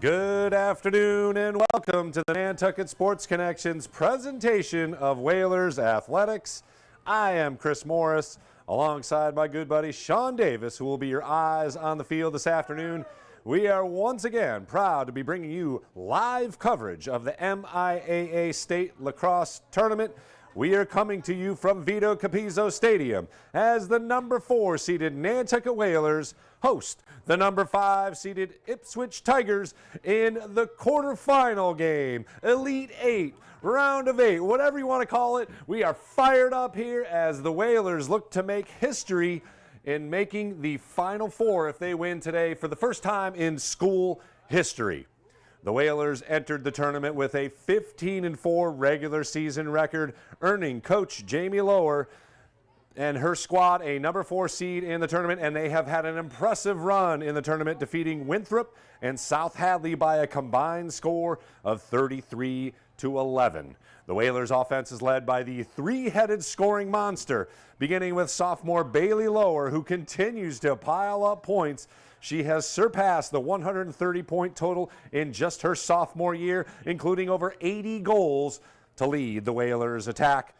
Good afternoon and welcome to the Nantucket Sports Connections presentation of Whalers Athletics. I am Chris Morris alongside my good buddy Sean Davis, who will be your eyes on the field this afternoon. We are once again proud to be bringing you live coverage of the MIAA State Lacrosse Tournament. We are coming to you from Vito Capizzo Stadium as the number 4 seeded Nantucket Whalers host the number 5 seeded Ipswich Tigers in the quarterfinal game. Elite 8, round of 8, whatever you want to call it. We are fired up here as the Whalers look to make history in making the Final Four if they win today for the first time in school history. The Whalers entered the tournament with a 15-4 regular season record, earning coach Jamie Lower and her squad a number 4 seed in the tournament, and they have had an impressive run in the tournament, defeating Winthrop and South Hadley by a combined score of 33-11. The Whalers' offense is led by the three-headed scoring monster, beginning with sophomore Bailey Lower, who continues to pile up points. She has surpassed the 130-point total in just her sophomore year, including over 80 goals to lead the Whalers' attack.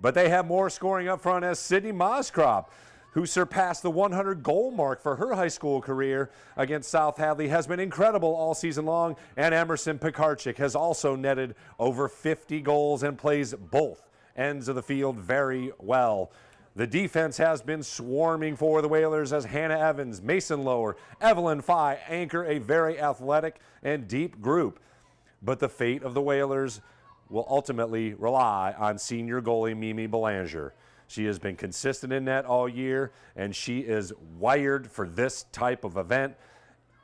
But they have more scoring up front as Sydney Moskrop, who surpassed the 100-goal mark for her high school career against South Hadley, has been incredible all season long, and Emerson Pekarczyk has also netted over 50 goals and plays both ends of the field very well. The defense has been swarming for the Whalers as Hannah Evans, Mason Lower, Evelyn Fye anchor a very athletic and deep group. But the fate of the Whalers will ultimately rely on senior goalie Mimi Belanger. She has been consistent in net all year, and she is wired for this type of event.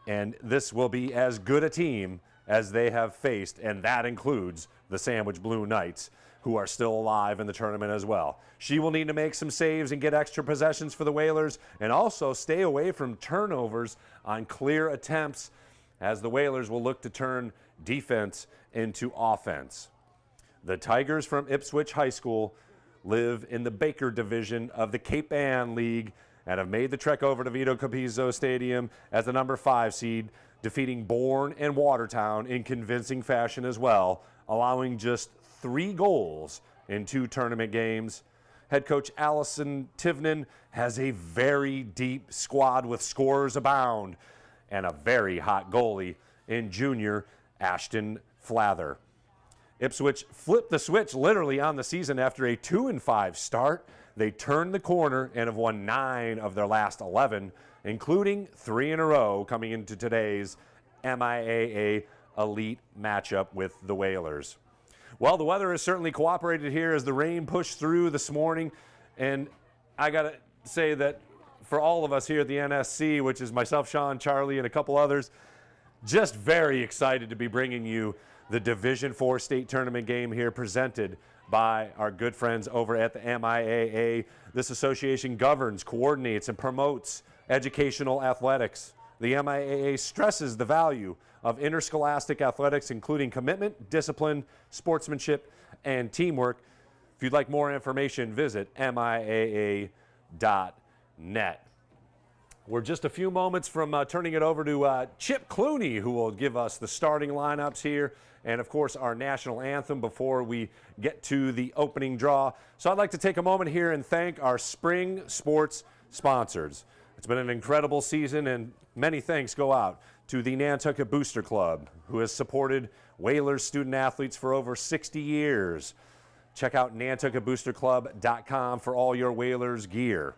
And this will be as good a team as they have faced, and that includes the Sandwich Blue Knights, who are still alive in the tournament as well. She will need to make some saves and get extra possessions for the Whalers, and also stay away from turnovers on clear attempts, as the Whalers will look to turn defense into offense. The Tigers from Ipswich High School live in the Baker Division of the Cape Ann League and have made the trek over to Vito Capizzo Stadium as the number 5 seed, defeating Bourne and Watertown in convincing fashion as well, allowing just 3 goals in 2 tournament games. Head coach Allison Tivnan has a very deep squad with scorers abound and a very hot goalie in junior Ashton Flather. Ipswich flipped the switch literally on the season after a 2-5 start. They turned the corner and have won 9 of their last 11, including 3 in a row coming into today's MIAA Elite matchup with the Whalers. Well, the weather has certainly cooperated here as the rain pushed through this morning, and I got to say that for all of us here at the NSC, which is myself, Sean, Charlie, and a couple others, just very excited to be bringing you the Division IV state tournament game here presented by our good friends over at the MIAA. This association governs, coordinates, and promotes educational athletics. The MIAA stresses the value of interscholastic athletics, including commitment, discipline, sportsmanship, and teamwork. If you'd like more information, visit MIAA.net. We're just a few moments from turning it over to Chip Clooney, who will give us the starting lineups here and, of course, our national anthem before we get to the opening draw. So I'd like to take a moment here and thank our spring sports sponsors. It's been an incredible season, and many thanks go out to the Nantucket Booster Club, who has supported Whalers student athletes for over 60 years. Check out nantucketboosterclub.com for all your Whalers gear.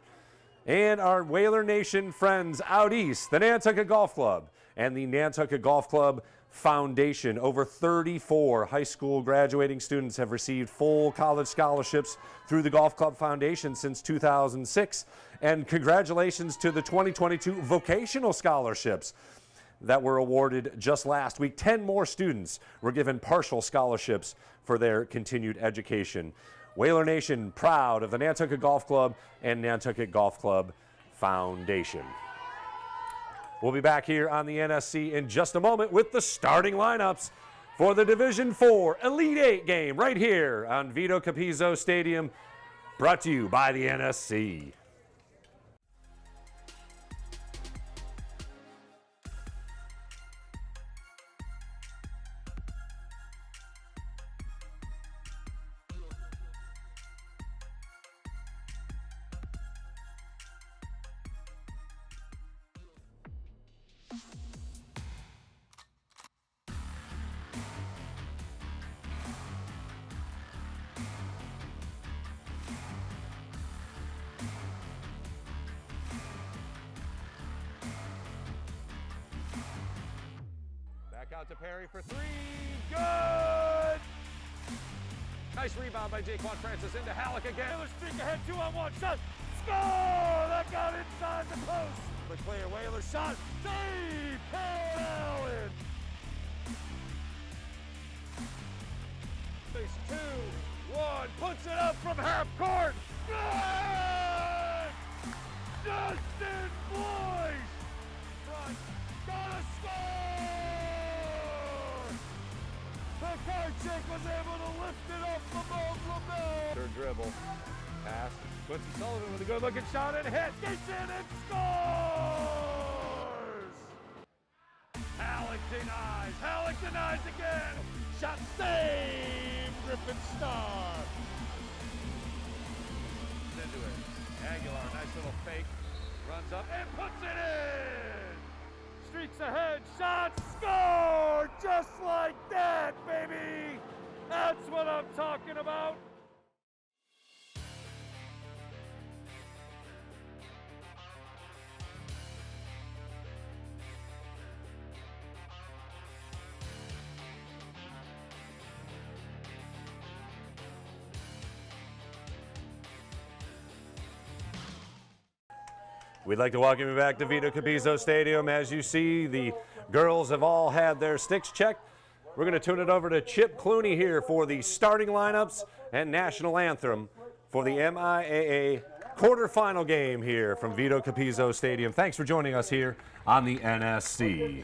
And our Whaler Nation friends out east, the Nantucket Golf Club and the Nantucket Golf Club Foundation. Over 34 high school graduating students have received full college scholarships through the Golf Club Foundation since 2006. And congratulations to the 2022 vocational scholarships that were awarded just last week. 10 more students were given partial scholarships for their continued education. Whaler Nation, proud of the Nantucket Golf Club and Nantucket Golf Club Foundation. We'll be back here on the NSC in just a moment with the starting lineups for the Division IV Elite 8 game right here on Vito Capizzo Stadium, brought to you by the NSC. out to Perry for three. Good! Nice rebound by Jaquan Francis into Halleck again. Whalers streak ahead, 2-on-1 shot. Score! That got inside the post. The clear Whalers shot. Save! Paul Allen! Face 2-1. Puts it up from half court. Good! Justin Boyce! Front. Gotta score! The Karchik was able to lift it up above LaBelle. Third dribble. Pass. Quincy Sullivan with a good looking shot and hit. Gets in and scores! Halleck denies. Halleck denies again. Shot save. Griffin Star. Into it. Aguilar, nice little fake. Runs up and puts it in. Streaks ahead. Shot. Score. Just like that, baby. That's what I'm talking about. We'd like to welcome you back to Vito Capizzo Stadium. As you see, the girls have all had their sticks checked. We're going to turn it over to Chip Clooney here for the starting lineups and national anthem for the MIAA quarterfinal game here from Vito Capizzo Stadium. Thanks for joining us here on the NSC.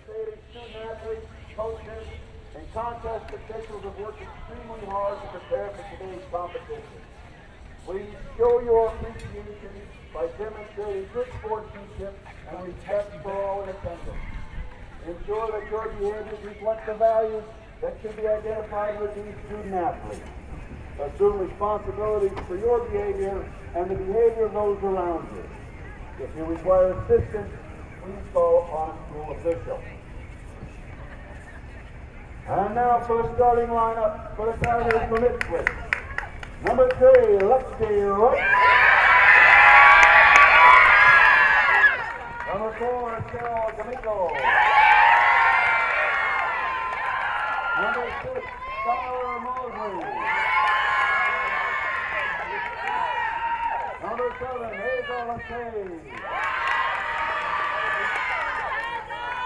Coaches and contest officials have worked extremely hard to prepare for today's competition. Please show your appreciation by demonstrating good sportsmanship and respect for all in attendance. Ensure that your behaviors reflect the values that should be identified with these student athletes. Assume responsibility for your behavior and the behavior of those around you. If you require assistance, please call upon a school official. And now for the starting lineup for the Tigers from Ipswich. Number 3, Lexi Wright. Number 4, Cheryl D'Amico. Number 6, Skylar Mosley. Number 7, Hazel Lassay.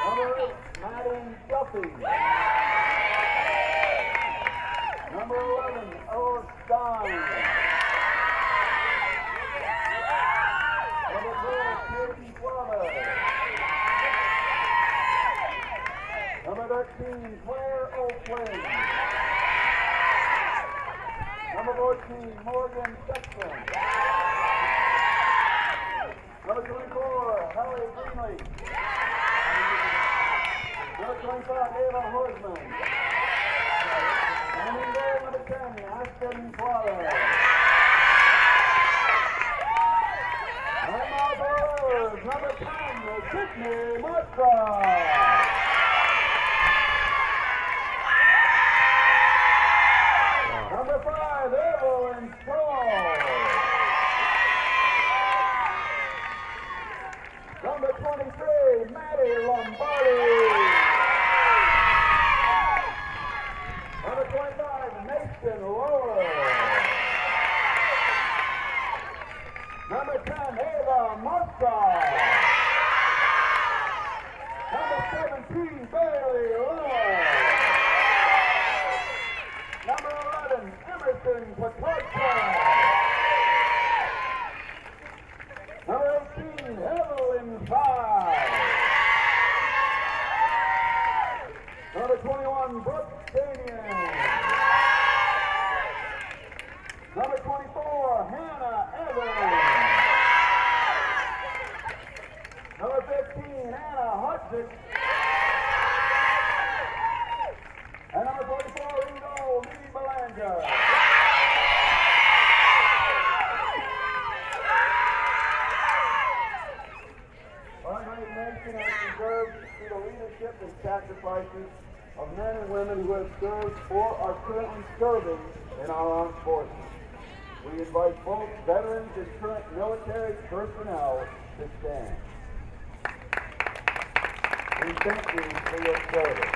Number 8, Madeline Duffy. Number 11, Earl Stein. Number 12, Katie Suarez. Number 13, Claire O'Flynn. Number 14, Morgan Sexton. Number 24, Hallie Greenlee. Number 25, Ava Horsman. And in goal, number 10, Aspen Suarez. And my boys, number 10, Sydney Matra. Number 5, Evelyn Stroll. Number 23, Maddie Lombardi. Number 25, Nathan Roller. Number 10, Ava Monza. Number 17, Bailey Lewis. Number 11, Emerson Patorka. Number 18, Evelyn Fry. Number 21, Brooke Daniel. Number 24, Hannah Evans. Number 15, Anna Hudson. And number 44, Udo Lee Belanger. Our great nation has deserved to see the leadership and sacrifices of men and women who have served or are currently serving in our armed forces. We invite both veterans and current military personnel to stand. We thank you for your service.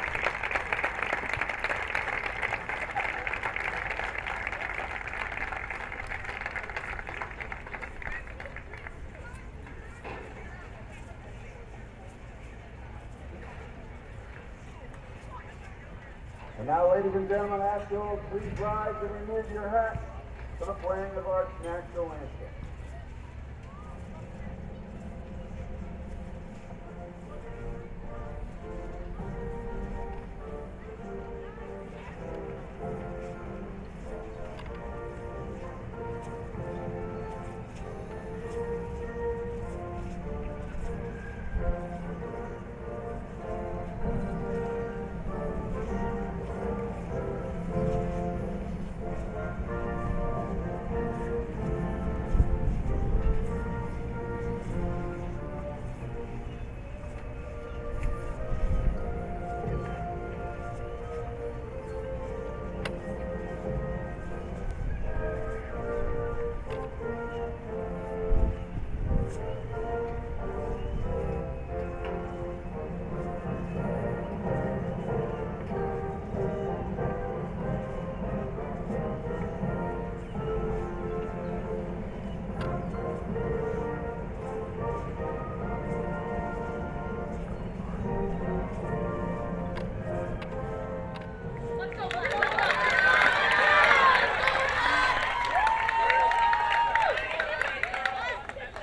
And now, ladies and gentlemen, I ask you all to please rise and remove your hats for the playing of our national anthem.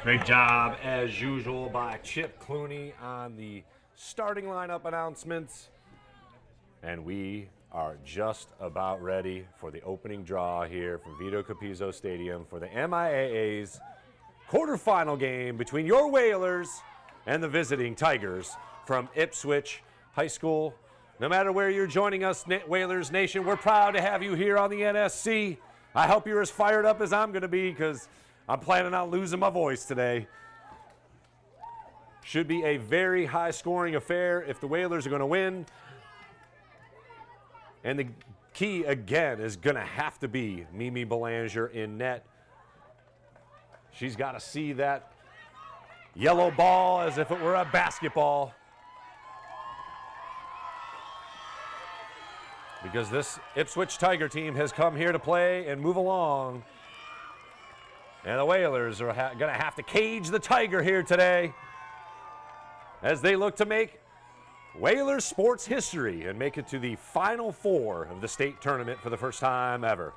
Great job, as usual, by Chip Clooney on the starting lineup announcements. And we are just about ready for the opening draw here from Vito Capizzo Stadium for the MIAA's quarterfinal game between your Whalers and the visiting Tigers from Ipswich High School. No matter where you're joining us, Whalers Nation, we're proud to have you here on the NSC. I hope you're as fired up as I'm going to be, because I'm planning on losing my voice today. Should be a very high-scoring affair if the Whalers are going to win. And the key, again, is going to have to be Mimi Belanger in net. She's got to see that yellow ball as if it were a basketball. Because this Ipswich Tiger team has come here to play and move along. And the Whalers are going to have to cage the Tiger here today as they look to make Whalers sports history and make it to the Final Four of the state tournament for the first time ever.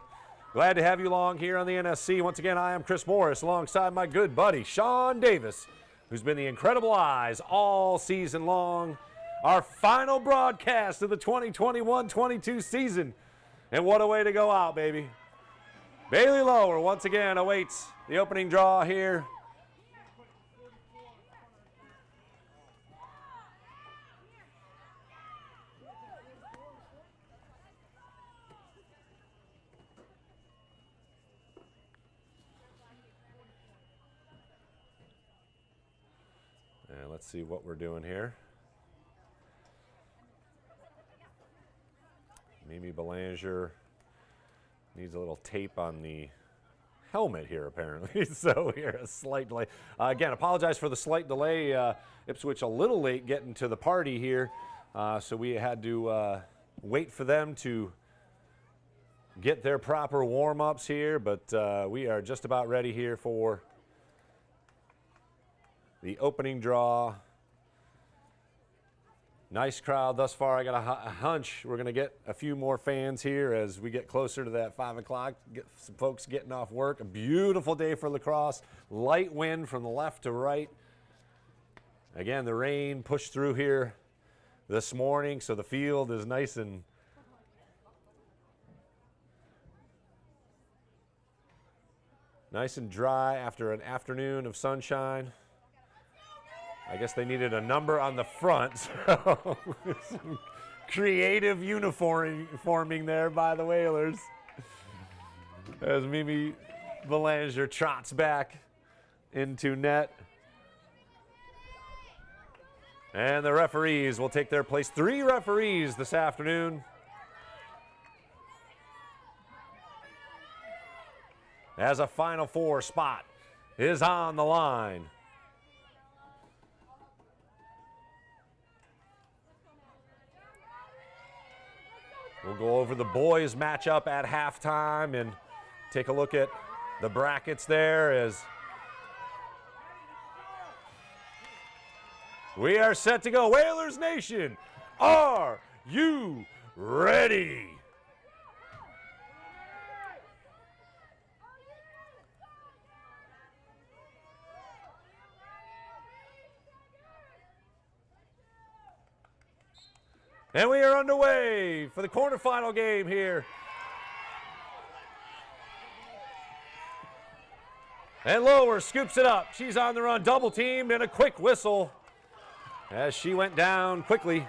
Glad to have you along here on the NSC. Once again, I am Chris Morris alongside my good buddy Sean Davis, who's been the incredible eyes all season long. Our final broadcast of the 2021-22 season. And what a way to go out, baby. Bailey Lower once again awaits the opening draw here. And let's see what we're doing here. Mimi Belanger needs a little tape on the helmet here, apparently. So here, a slight delay. Again, apologize for the slight delay. Ipswich a little late getting to the party here. So we had to wait for them to get their proper warm-ups here. But we are just about ready here for the opening draw. Nice crowd thus far. I got a hunch we're going to get a few more fans here as we get closer to that 5 o'clock. Get some folks getting off work. A beautiful day for lacrosse. Light wind from the left to right. Again, the rain pushed through here this morning, so the field is nice and dry after an afternoon of sunshine. I guess they needed a number on the front, so some creative uniforming there by the Whalers. As Mimi Belanger trots back into net. And the referees will take their place. 3 referees this afternoon. As a Final Four spot is on the line. We'll go over the boys matchup at halftime and take a look at the brackets there as we are set to go. Whalers Nation, are you ready. And we are underway for the quarterfinal game here. And Lower scoops it up. She's on the run, double teamed, and a quick whistle as she went down quickly.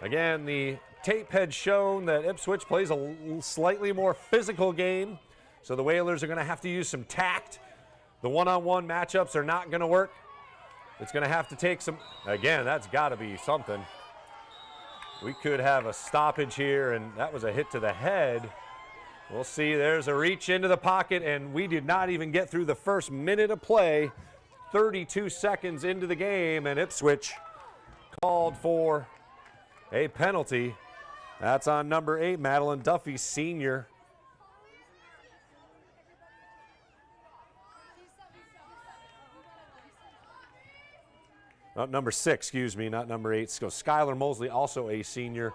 Again, the tape had shown that Ipswich plays a slightly more physical game, so the Whalers are going to have to use some tact. The one-on-one matchups are not going to work. It's going to have to take some, again, that's got to be something. We could have a stoppage here, and that was a hit to the head. We'll see. There's a reach into the pocket, and we did not even get through the first minute of play. 32 seconds into the game, and Ipswich called for a penalty. That's on number 8, Madeline Duffy, senior. Number 6, excuse me, not number 8. So Skylar Mosley, also a senior,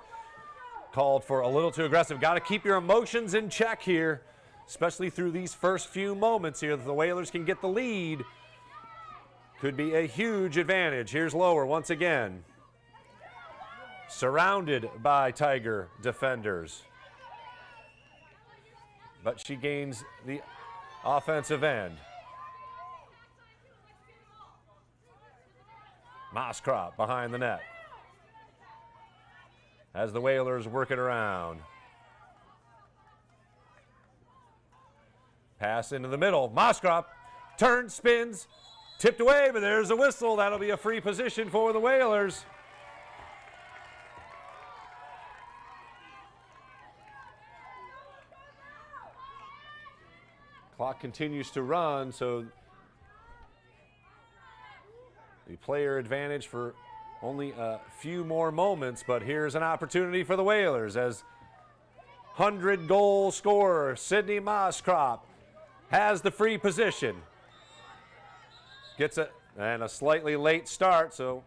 called for a little too aggressive. Got to keep your emotions in check here, especially through these first few moments here. If the Whalers can get the lead, could be a huge advantage. Here's Lower once again, surrounded by Tiger defenders. But she gains the offensive end. Moskrop behind the net as the Whalers work it around. Pass into the middle. Moskrop turns, spins, tipped away, but there's a whistle. That'll be a free position for the Whalers. Clock continues to run, so the player advantage for only a few more moments, but here's an opportunity for the Whalers as 100-goal scorer Sydney Moskrop has the free position. Gets it, and a slightly late start, so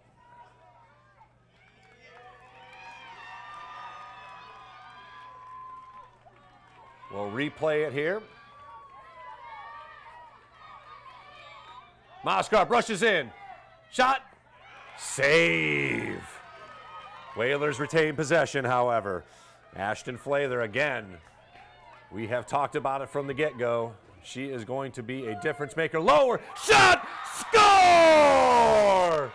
we'll replay it here. Moskrop rushes in. Shot, save. Whalers retain possession, however. Ashton Flather again. We have talked about it from the get-go. She is going to be a difference maker. Lower, shot, score!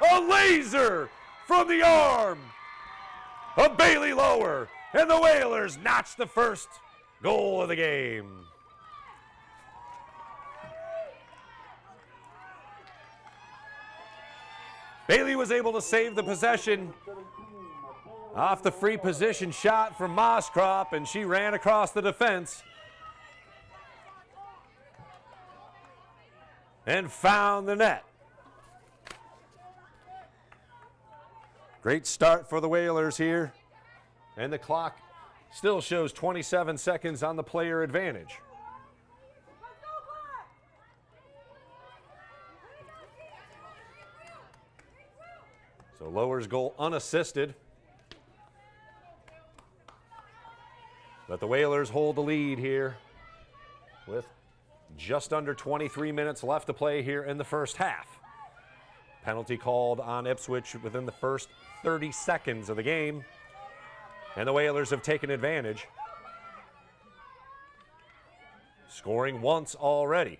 A laser from the arm of Bailey Lower. And the Whalers notch the first goal of the game. Bailey was able to save the possession off the free position shot from Moskrop, and she ran across the defense and found the net. Great start for the Whalers here, and the clock still shows 27 seconds on the player advantage. So Lower's goal unassisted. But the Whalers hold the lead here with just under 23 minutes left to play here in the first half. Penalty called on Ipswich within the first 30 seconds of the game, and the Whalers have taken advantage, scoring once already.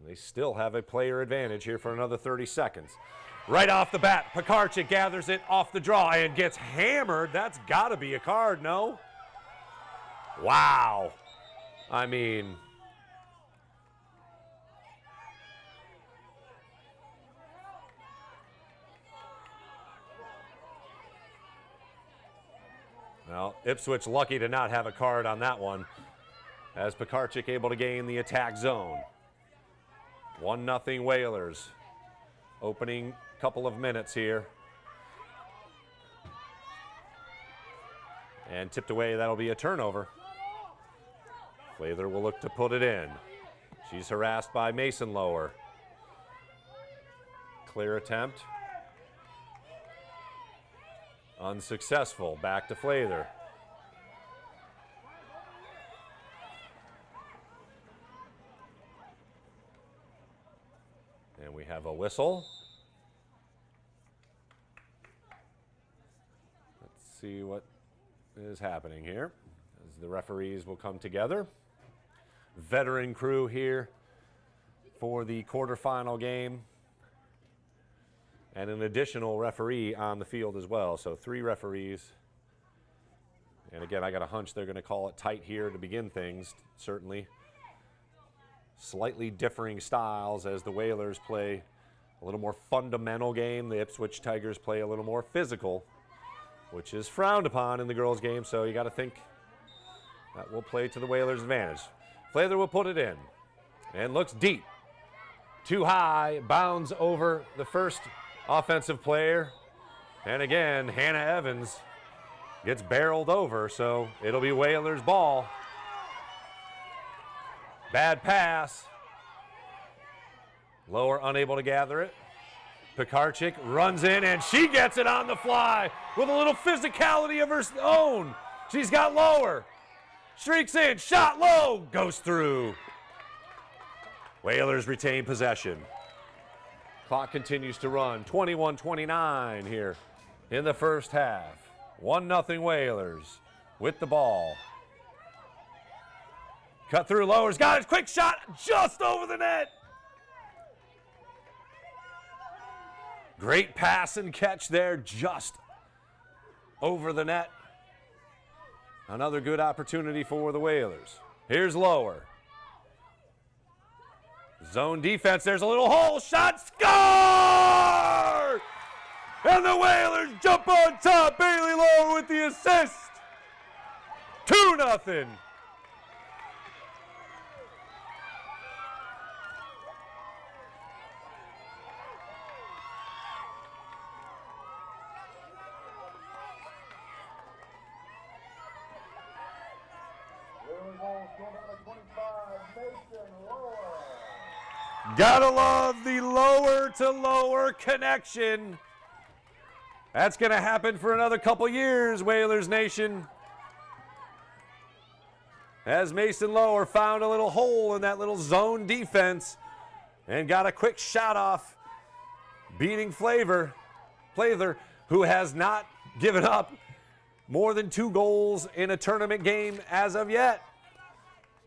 They still have a player advantage here for another 30 seconds. Right off the bat, Pekarczyk gathers it off the draw and gets hammered. That's got to be a card, no? Wow. I mean, well, Ipswich lucky to not have a card on that one, as Pekarczyk able to gain the attack zone. 1-0 Whalers. Opening couple of minutes here. And tipped away, that'll be a turnover. Flather will look to put it in. She's harassed by Mason Lower. Clear attempt. Unsuccessful. Back to Flather. And we have a whistle. Let's see what is happening here as the referees will come together. Veteran crew here for the quarterfinal game. And an additional referee on the field as well. So 3 referees. And again, I got a hunch they're going to call it tight here to begin things, certainly. Slightly differing styles as the Whalers play a little more fundamental game. The Ipswich Tigers play a little more physical, which is frowned upon in the girls' game. So you got to think that will play to the Whalers' advantage. Flather will put it in and looks deep. Too high, bounds over the first offensive player. And again, Hannah Evans gets barreled over, so it'll be Whalers' ball. Bad pass. Lower unable to gather it. Pekarczyk runs in and she gets it on the fly with a little physicality of her own. She's got Lower. Streaks in, shot low, goes through. Whalers retain possession. Clock continues to run, 21-29 here in the first half. 1-0 Whalers with the ball. Cut through, Lower's got it, quick shot, just over the net. Great pass and catch there, just over the net. Another good opportunity for the Whalers. Here's Lower. Zone defense, there's a little hole, shot, score! And the Whalers jump on top, Bailey Lower with the assist. 2-0. Gotta love the lower to lower connection. That's going to happen for another couple years, Whalers Nation. As Mason Lower found a little hole in that little zone defense and got a quick shot off, beating Flather, who has not given up more than 2 goals in a tournament game as of yet.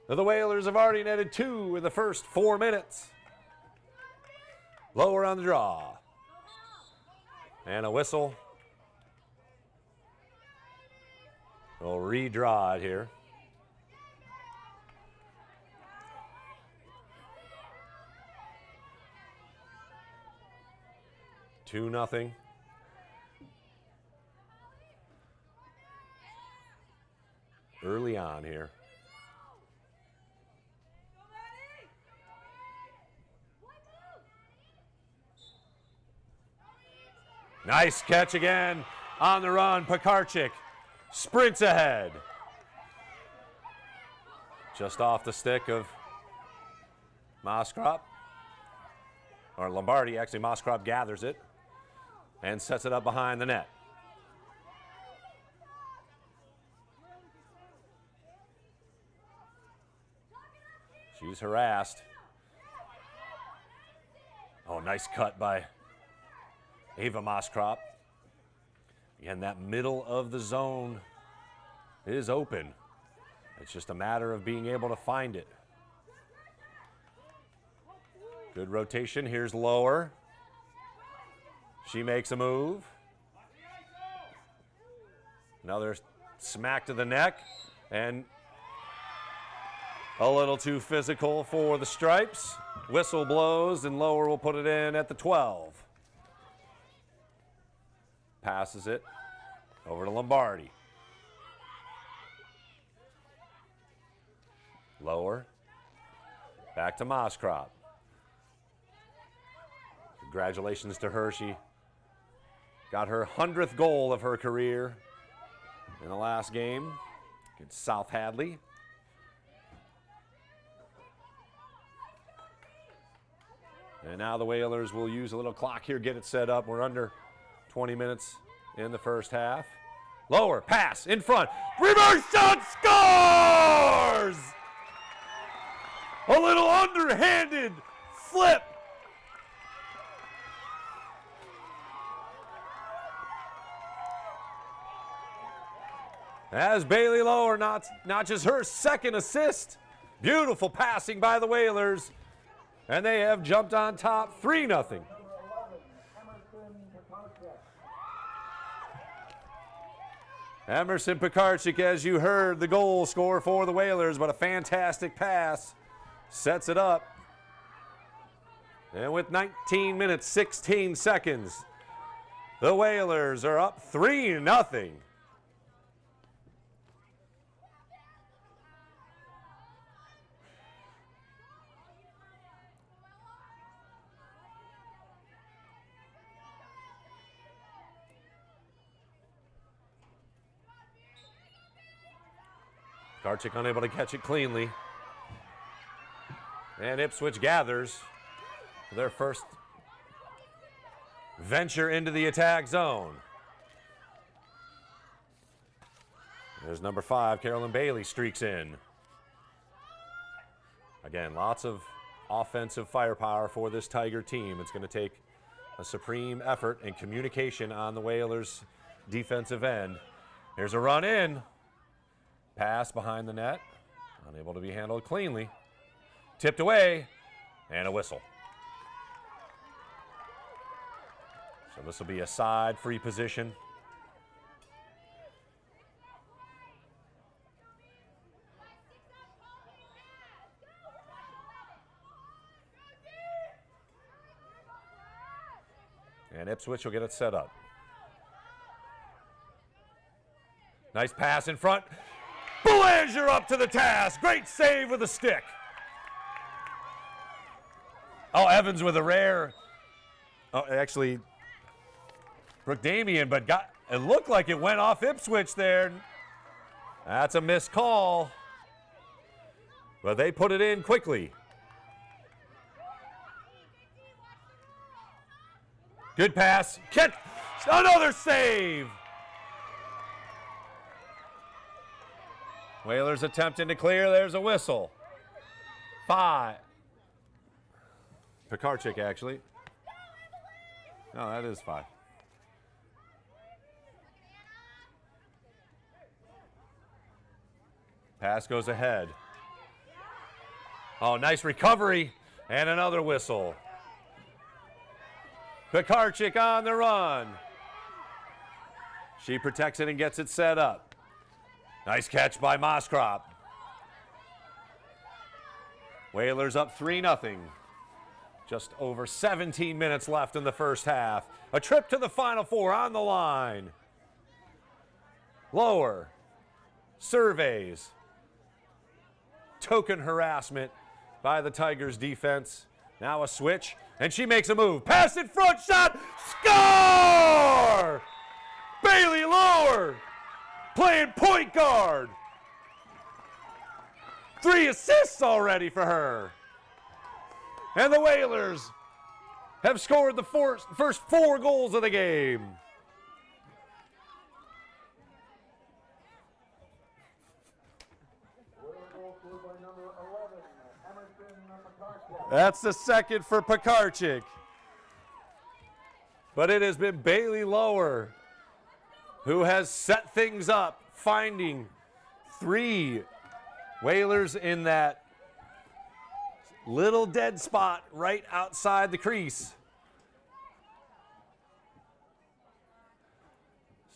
The Whalers have already netted 2 in the first 4 minutes. Lower on the draw. And a whistle. We'll redraw it here. Two nothing. Early on here. Nice catch again on the run. Pekarczyk sprints ahead. Just off the stick of Moskrop. Or Lombardi, actually. Moskrop gathers it and sets it up behind the net. She's harassed. Oh, nice cut by Ava Moskrop. Again, that middle of the zone is open. It's just a matter of being able to find it. Good rotation. Here's Lower. She makes a move. Another smack to the neck. And a little too physical for the Stripes. Whistle blows, and Lower will put it in at the 12. Passes it over to Lombardi. Lower. Back to Moskrop. Congratulations to her. She got her 100th goal of her career in the last game against South Hadley. And now the Whalers will use a little clock here, get it set up. We're under 20 minutes in the first half. Lower, pass, in front, reverse shot, scores! A little underhanded flip. As Bailey Lower notches her second assist. Beautiful passing by the Whalers. And they have jumped on top 3-0. Emerson Pekarczyk, as you heard, the goal scorer for the Whalers, but a fantastic pass sets it up. And with 19 minutes, 16 seconds, the Whalers are up 3-0. Pekarczyk unable to catch it cleanly. And Ipswich gathers for their first venture into the attack zone. There's number 5, Carolyn Bailey, streaks in. Again, lots of offensive firepower for this Tiger team. It's going to take a supreme effort and communication on the Whalers' defensive end. Here's a run in. Pass behind the net, unable to be handled cleanly. Tipped away, and a whistle. So this will be a side free position. And Ipswich will get it set up. Nice pass in front. Belanger up to the task. Great save with a stick. Oh, Evans with a rare. Oh, actually, Brooke Damien, but it looked like it went off Ipswich there. That's a missed call. But they put it in quickly. Good pass. Catch. Another save. Whalers attempting to clear. There's a whistle. 5. Pekarczyk, actually. No, that is 5. Pass goes ahead. Oh, nice recovery. And another whistle. Pekarczyk on the run. She protects it and gets it set up. Nice catch by Moskrop. Whalers up 3-0. Just over 17 minutes left in the first half. A trip to the Final Four on the line. Lower. Surveys. Token harassment by the Tigers defense. Now a switch, and she makes a move. Pass in front, shot, score! Bailey Lower playing point guard. 3 assists already for her. And the Whalers have scored the first 4 goals of the game. That's the second for Pekarczyk. But it has been Bailey Lower who has set things up, finding 3 Whalers in that little dead spot right outside the crease.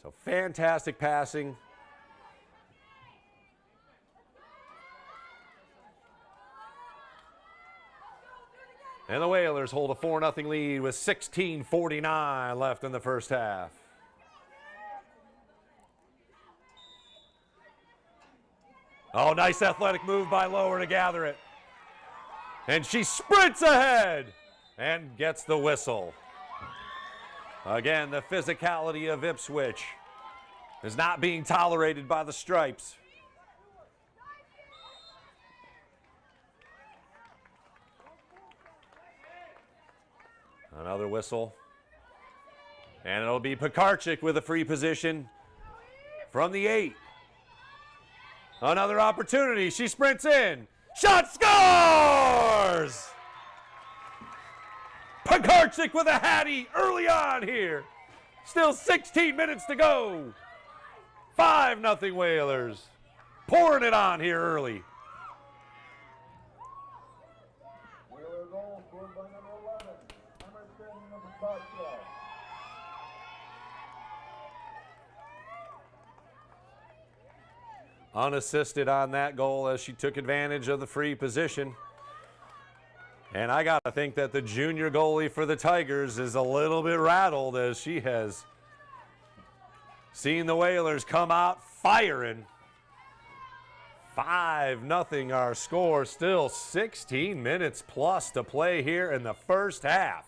So fantastic passing. And the Whalers hold a 4-0 lead with 16:49 left in the first half. Oh, nice athletic move by Lower to gather it. And she sprints ahead and gets the whistle. Again, the physicality of Ipswich is not being tolerated by the Stripes. Another whistle. And it'll be Pekarchik with a free position from the 8. Another opportunity. She sprints in. Shot, scores! Pekarchik with a hattie early on here. Still 16 minutes to go. 5-0 Whalers. Pouring it on here early. Whaler goal scored by number 11, Emerson, number 5. Unassisted on that goal as she took advantage of the free position. And I got to think that the junior goalie for the Tigers is a little bit rattled as she has seen the Whalers come out firing. 5-0 our score. Still 16 minutes plus to play here in the first half.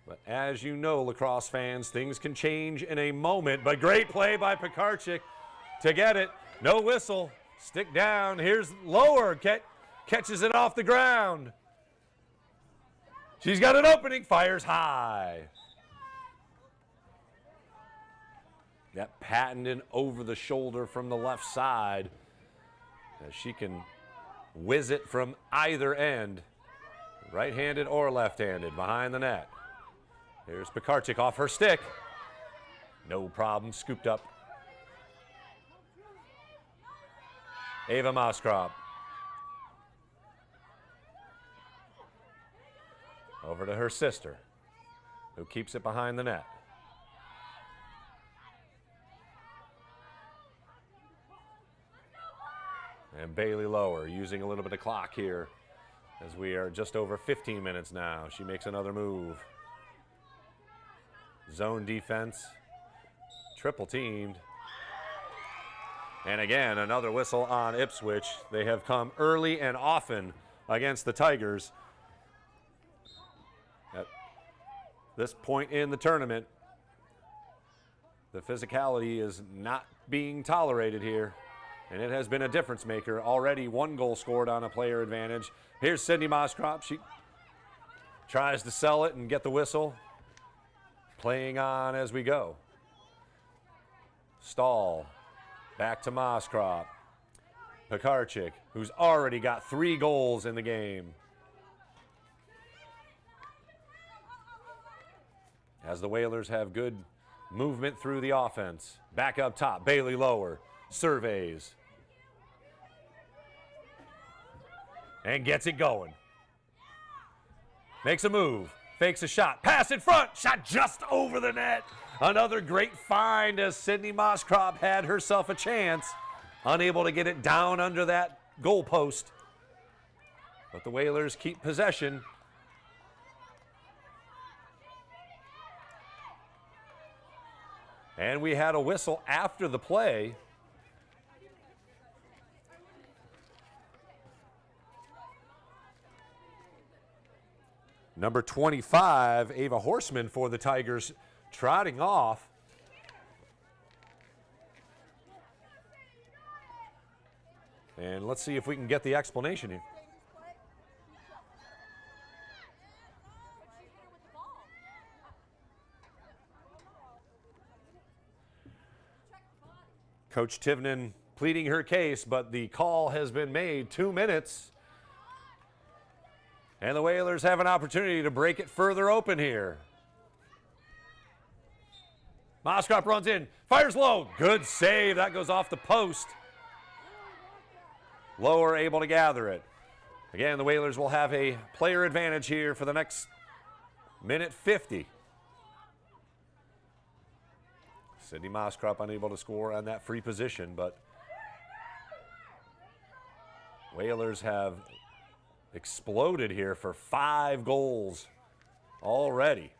But as you know, Lacrosse fans, things can change in a moment. But great play by Pekarchik to get it. No whistle. Stick down. Here's Lower. Catches it off the ground. She's got an opening. Fires high. That patented over the shoulder from the left side. As she can whiz it from either end. Right-handed or left-handed behind the net. Here's Pekarchik off her stick. No problem, scooped up. Ava Moskrop. Over to her sister, who keeps it behind the net. And Bailey Lower using a little bit of clock here as we are just over 15 minutes now. She makes another move. Zone defense, triple teamed. And again, another whistle on Ipswich. They have come early and often against the Tigers. At this point in the tournament, the physicality is not being tolerated here. And it has been a difference maker. Already 1 goal scored on a player advantage. Here's Sydney Moskrop. She tries to sell it and get the whistle. Playing on as we go. Stahl, back to Moskrop. Pekarchik, who's already got 3 goals in the game. As the Whalers have good movement through the offense. Back up top, Bailey Lower, surveys. And gets it going. Makes a move. Fakes a shot, pass in front, shot just over the net. Another great find as Sydney Moskrop had herself a chance. Unable to get it down under that goal post. But the Whalers keep possession. And we had a whistle after the play. Number 25, Ava Horseman for the Tigers, trotting off. And let's see if we can get the explanation here. Coach Tivnan pleading her case, but the call has been made. 2 minutes. And the Whalers have an opportunity to break it further open here. Moskrop runs in, fires low. Good save. That goes off the post. Lower able to gather it. Again, the Whalers will have a player advantage here for the next minute 50. Sydney Moskrop unable to score on that free position, but Whalers have exploded here for 5 goals already.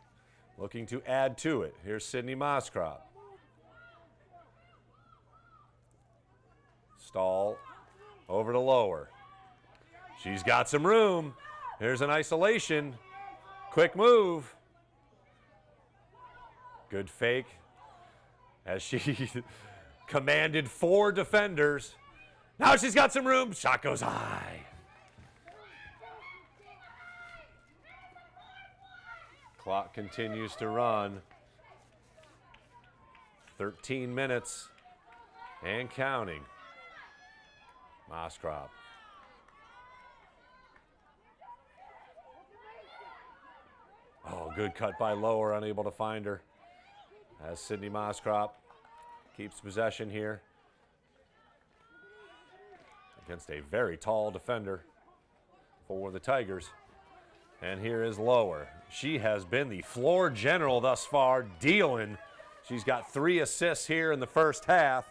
Looking to add to it. Here's Sydney Moskrop. Stahl over to Lower. She's got some room. Here's an isolation. Quick move. Good fake as she commanded 4 defenders. Now she's got some room. Shot goes high. Clock continues to run. 13 minutes and counting. Moskrop. Oh, good cut by Lower, unable to find her. As Sydney Moskrop keeps possession here against a very tall defender for the Tigers. And here is Lower. She has been the floor general thus far, dealing. She's got 3 assists here in the first half.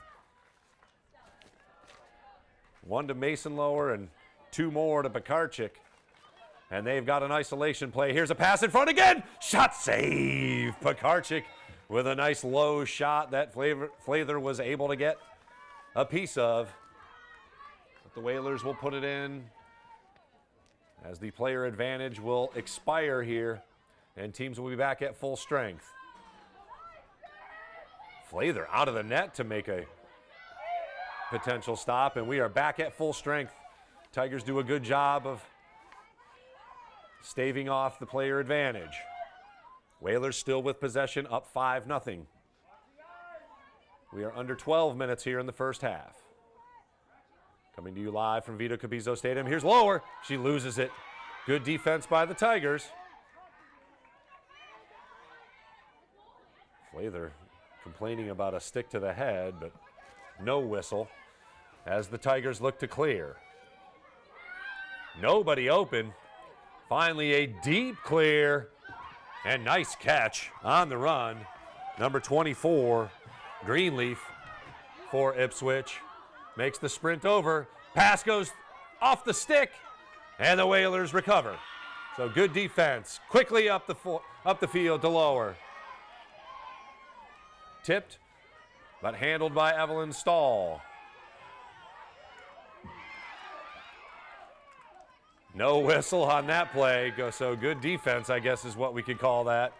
1 to Mason Lower and 2 more to Pekarczyk. And they've got an isolation play. Here's a pass in front again. Shot save. Pekarczyk with a nice low shot that Flather was able to get a piece of. But the Whalers will put it in as the player advantage will expire here and teams will be back at full strength. Flather out of the net to make a potential stop, and we are back at full strength. Tigers do a good job of staving off the player advantage. Whalers still with possession, up 5-0. We are under 12 minutes here in the first half. Coming to you live from Vito Capizzo Stadium. Here's Lower. She loses it. Good defense by the Tigers. Flather complaining about a stick to the head, but no whistle as the Tigers look to clear. Nobody open. Finally a deep clear and nice catch on the run. Number 24, Greenleaf for Ipswich. Makes the sprint over. Pass goes off the stick, and the Whalers recover. So good defense. Quickly up the field to Lower. Tipped, but handled by Evelyn Stahl. No whistle on that play. So good defense, I guess, is what we could call that.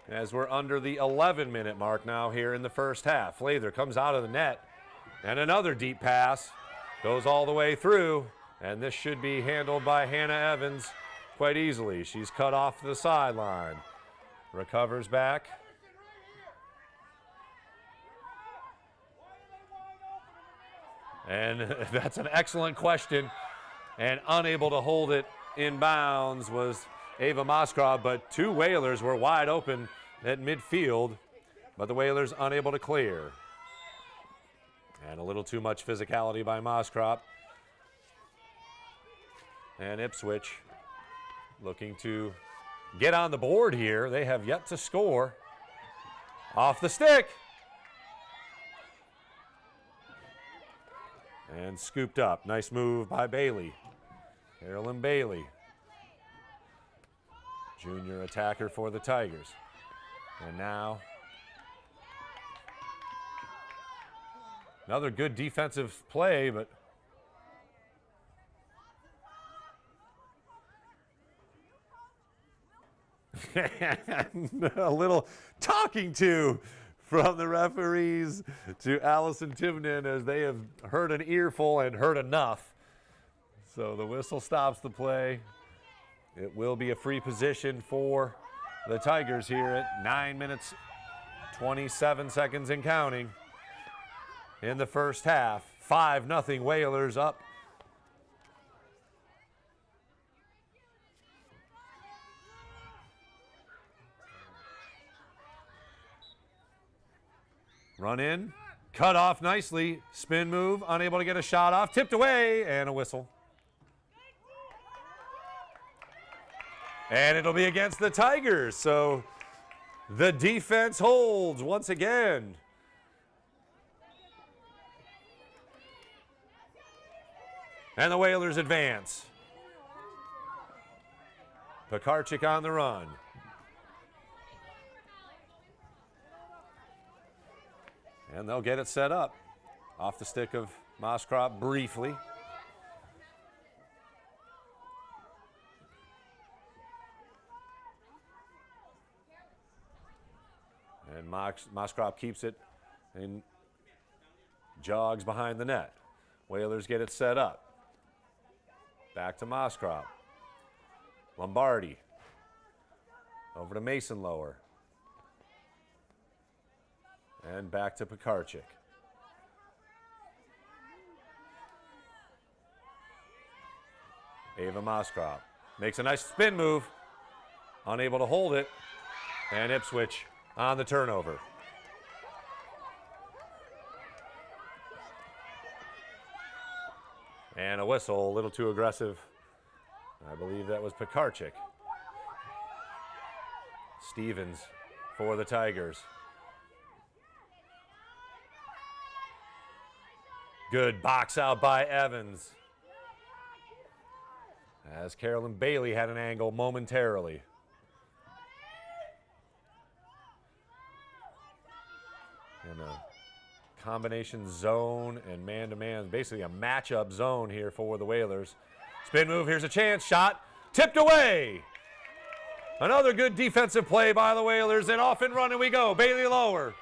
As we're under the 11-minute mark now here in the first half. Flather comes out of the net. And another deep pass goes all the way through, and this should be handled by Hannah Evans quite easily. She's cut off the sideline. Recovers back. And that's an excellent question. And unable to hold it in bounds was Ava Moskrop, but 2 Whalers were wide open at midfield, but the Whalers unable to clear. And a little too much physicality by Moskrop. And Ipswich looking to get on the board here. They have yet to score. Off the stick. And scooped up. Nice move by Bailey. Carolyn Bailey. Junior attacker for the Tigers. And now another good defensive play, but a little talking to from the referees to Allison Tivnan as they have heard an earful and heard enough. So the whistle stops the play. It will be a free position for the Tigers here at 9 minutes, 27 seconds and counting. In the first half, 5-0 Whalers up. Run in, cut off nicely, spin move, unable to get a shot off, tipped away, and a whistle. And it'll be against the Tigers, so the defense holds once again. And the Whalers advance. Pekarczyk on the run. And they'll get it set up. Off the stick of Moskrop briefly. And Moskrop keeps it and jogs behind the net. Whalers get it set up. Back to Moskrop. Lombardi. Over to Mason Lower. And back to Pekarchik. Ava Moskrop makes a nice spin move. Unable to hold it. And Ipswich on the turnover. And a whistle, a little too aggressive. I believe that was Pekarchik. Stevens for the Tigers. Good box out by Evans. As Carolyn Bailey had an angle momentarily. And a combination zone and man-to-man, basically a matchup zone here for the Whalers. Spin move, here's a chance, shot, tipped away. Another good defensive play by the Whalers, and off and running we go. Bailey Lower.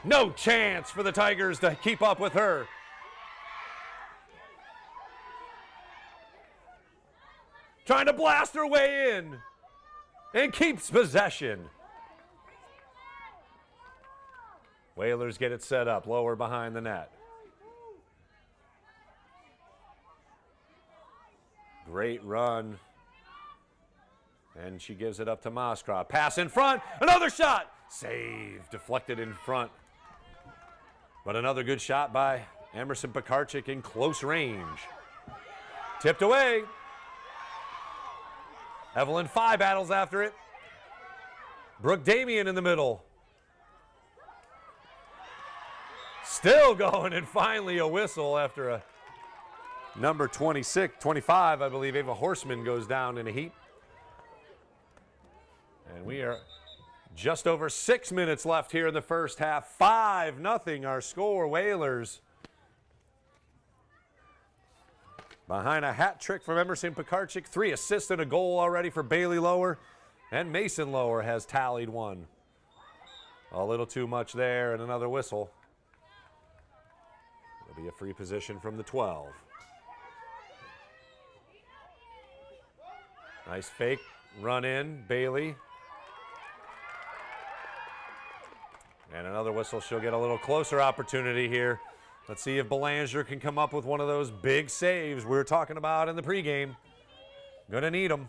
No chance for the Tigers to keep up with her. Trying to blast her way in and keeps possession. Whalers get it set up, Lower behind the net. Great run. And she gives it up to Moskrop. Pass in front, another shot. Save, deflected in front. But another good shot by Emerson Pekarchik in close range. Tipped away. Evelyn Fye battles after it. Brooke Damian in the middle. Still going, and finally a whistle after a number 25, I believe, Ava Horseman goes down in a heap. And we are just over 6 minutes left here in the first half. 5-0 our score. Whalers behind a hat trick from Emerson Pekarchik. 3 assists and a goal already for Bailey Lower. And Mason Lower has tallied 1. A little too much there, and another whistle. It'll be a free position from the 12. Nice fake run in, Bailey. And another whistle. She'll get a little closer opportunity here. Let's see if Belanger can come up with one of those big saves we were talking about in the pregame. Gonna need them.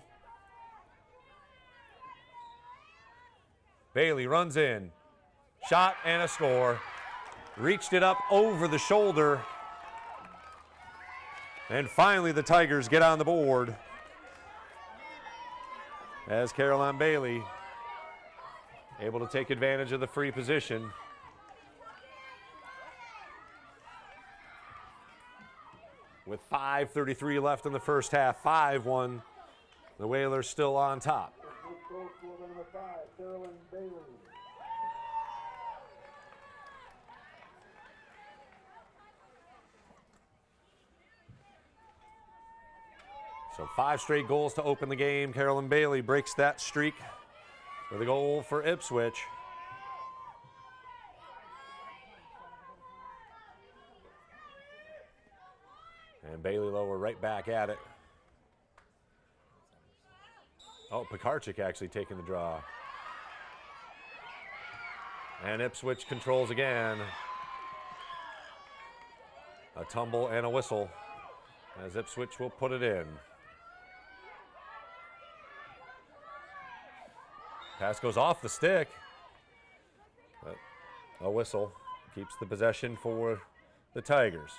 Bailey runs in. Shot and a score. Reached it up over the shoulder. And finally the Tigers get on the board. As Caroline Bailey able to take advantage of the free position. With 5:33 left in the first half, 5-1. The Whalers still on top. So 5 straight goals to open the game. Carolyn Bailey breaks that streak with a goal for Ipswich. And Bailey Lower right back at it. Oh, Pekarchik actually taking the draw. And Ipswich controls again. A tumble and a whistle as Ipswich will put it in. Pass goes off the stick. But a whistle keeps the possession for the Tigers.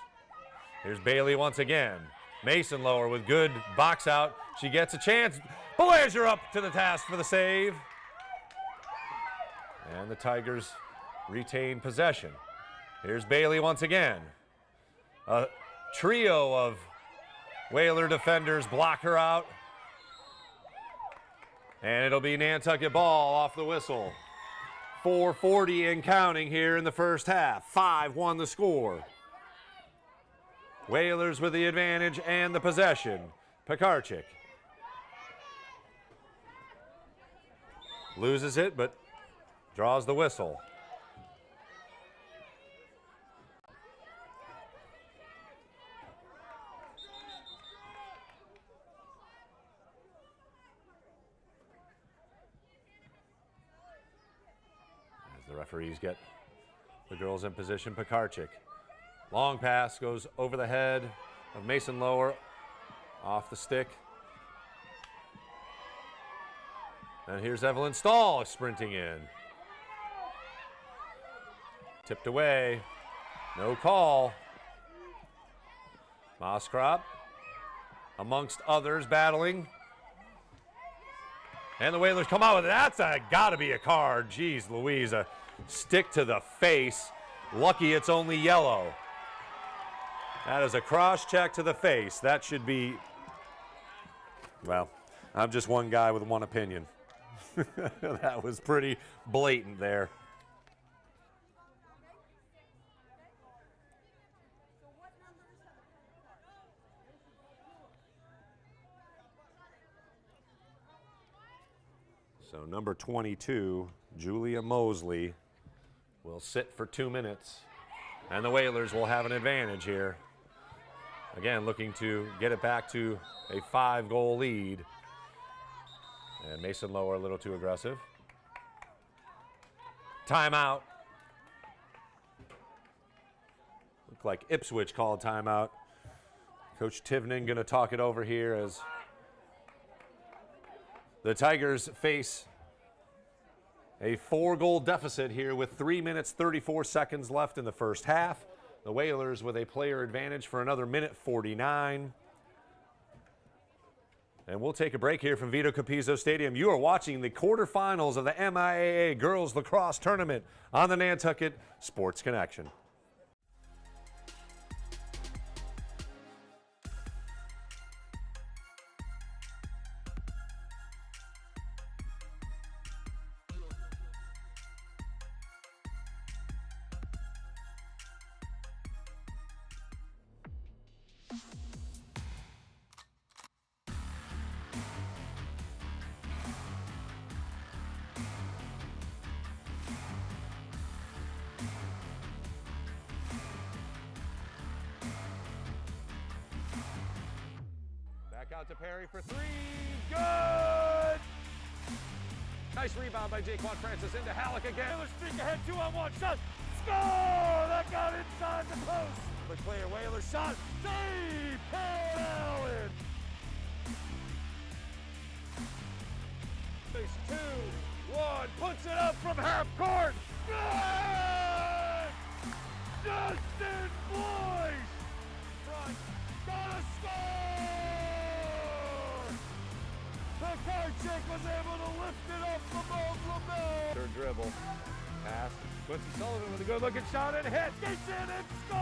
Here's Bailey once again. Mason Lower with good box out. She gets a chance. Belanger up to the task for the save. And the Tigers retain possession. Here's Bailey once again. A trio of Whaler defenders block her out. And it'll be Nantucket ball off the whistle. 4:40 and counting here in the first half. 5-1 the score. Whalers with the advantage and the possession. Pekarchik loses it, but draws the whistle. referees get the girls in position. Pekarczyk. Long pass goes over the head of Mason Lower, off the stick. And here's Evelyn Stahl sprinting in. Tipped away. No call. Moskrop, amongst others, battling. And the Whalers come out with it. That's got to be a card. Jeez Louise, a stick to the face. Lucky it's only yellow. That is a cross-check to the face. That should be, well, I'm just one guy with one opinion. That was pretty blatant there. So number 22, Julia Mosley, will sit for 2 minutes, and the Whalers will have an advantage here. Again, looking to get it back to a 5-goal lead. And Mason Lower a little too aggressive. Timeout. Looked like Ipswich called timeout. Coach Tivnan going to talk it over here as the Tigers face a 4-goal deficit here with 3 minutes, 34 seconds left in the first half. The Whalers with a player advantage for another minute 49. And we'll take a break here from Vito Capizzo Stadium. You are watching the quarterfinals of the MIAA Girls Lacrosse Tournament on the Nantucket Sports Connection. Out to Perry for 3. Good! Nice rebound by Jaquan Francis into Halleck again. Whalers streak ahead, 2-on-1 shot. Score! That got inside the post. The clear Whalers shot. Save! Paul Allen. Face 2-1. Puts it up from half court. Good! Justin Boyce. Front. Gotta score! Pekarczyk was able to lift it up from LaBelle. Third dribble. Pass. Quincy Sullivan with a good-looking shot and hit. Gets in and scores!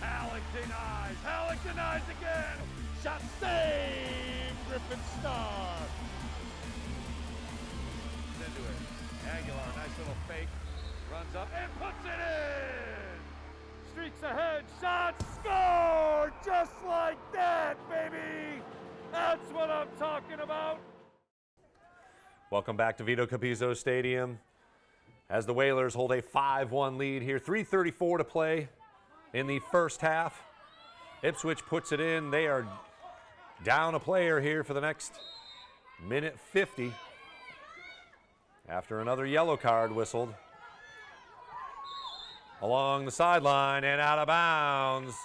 Halleck denies. Halleck denies again. Shot saved. Griffin Starr. Into it. Aguilar, nice little fake. Runs up and puts it in. Streaks ahead, shot, score! Just like that, baby! That's what I'm talking about. Welcome back to Vito Capizzo Stadium as the Whalers hold a 5-1 lead here. 3:34 to play in the first half. Ipswich puts it in. They are down a player here for the next minute 50 after another yellow card whistled. Along the sideline and out of bounds.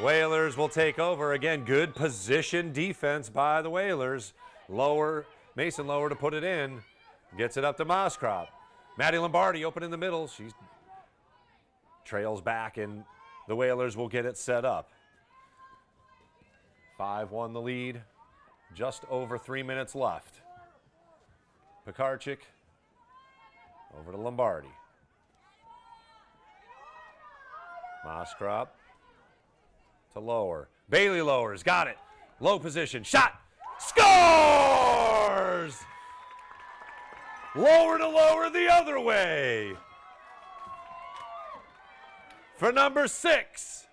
Whalers will take over. Again, good position defense by the Whalers. Mason Lower to put it in. Gets it up to Moskrop. Maddie Lombardi open in the middle. She trails back and the Whalers will get it set up. 5-1 the lead. Just over 3 minutes left. Pekarczyk over to Lombardi. Moskrop to Lower. Bailey Lowers, got it. Low position, shot, scores! Lower to Lower the other way. For number 6.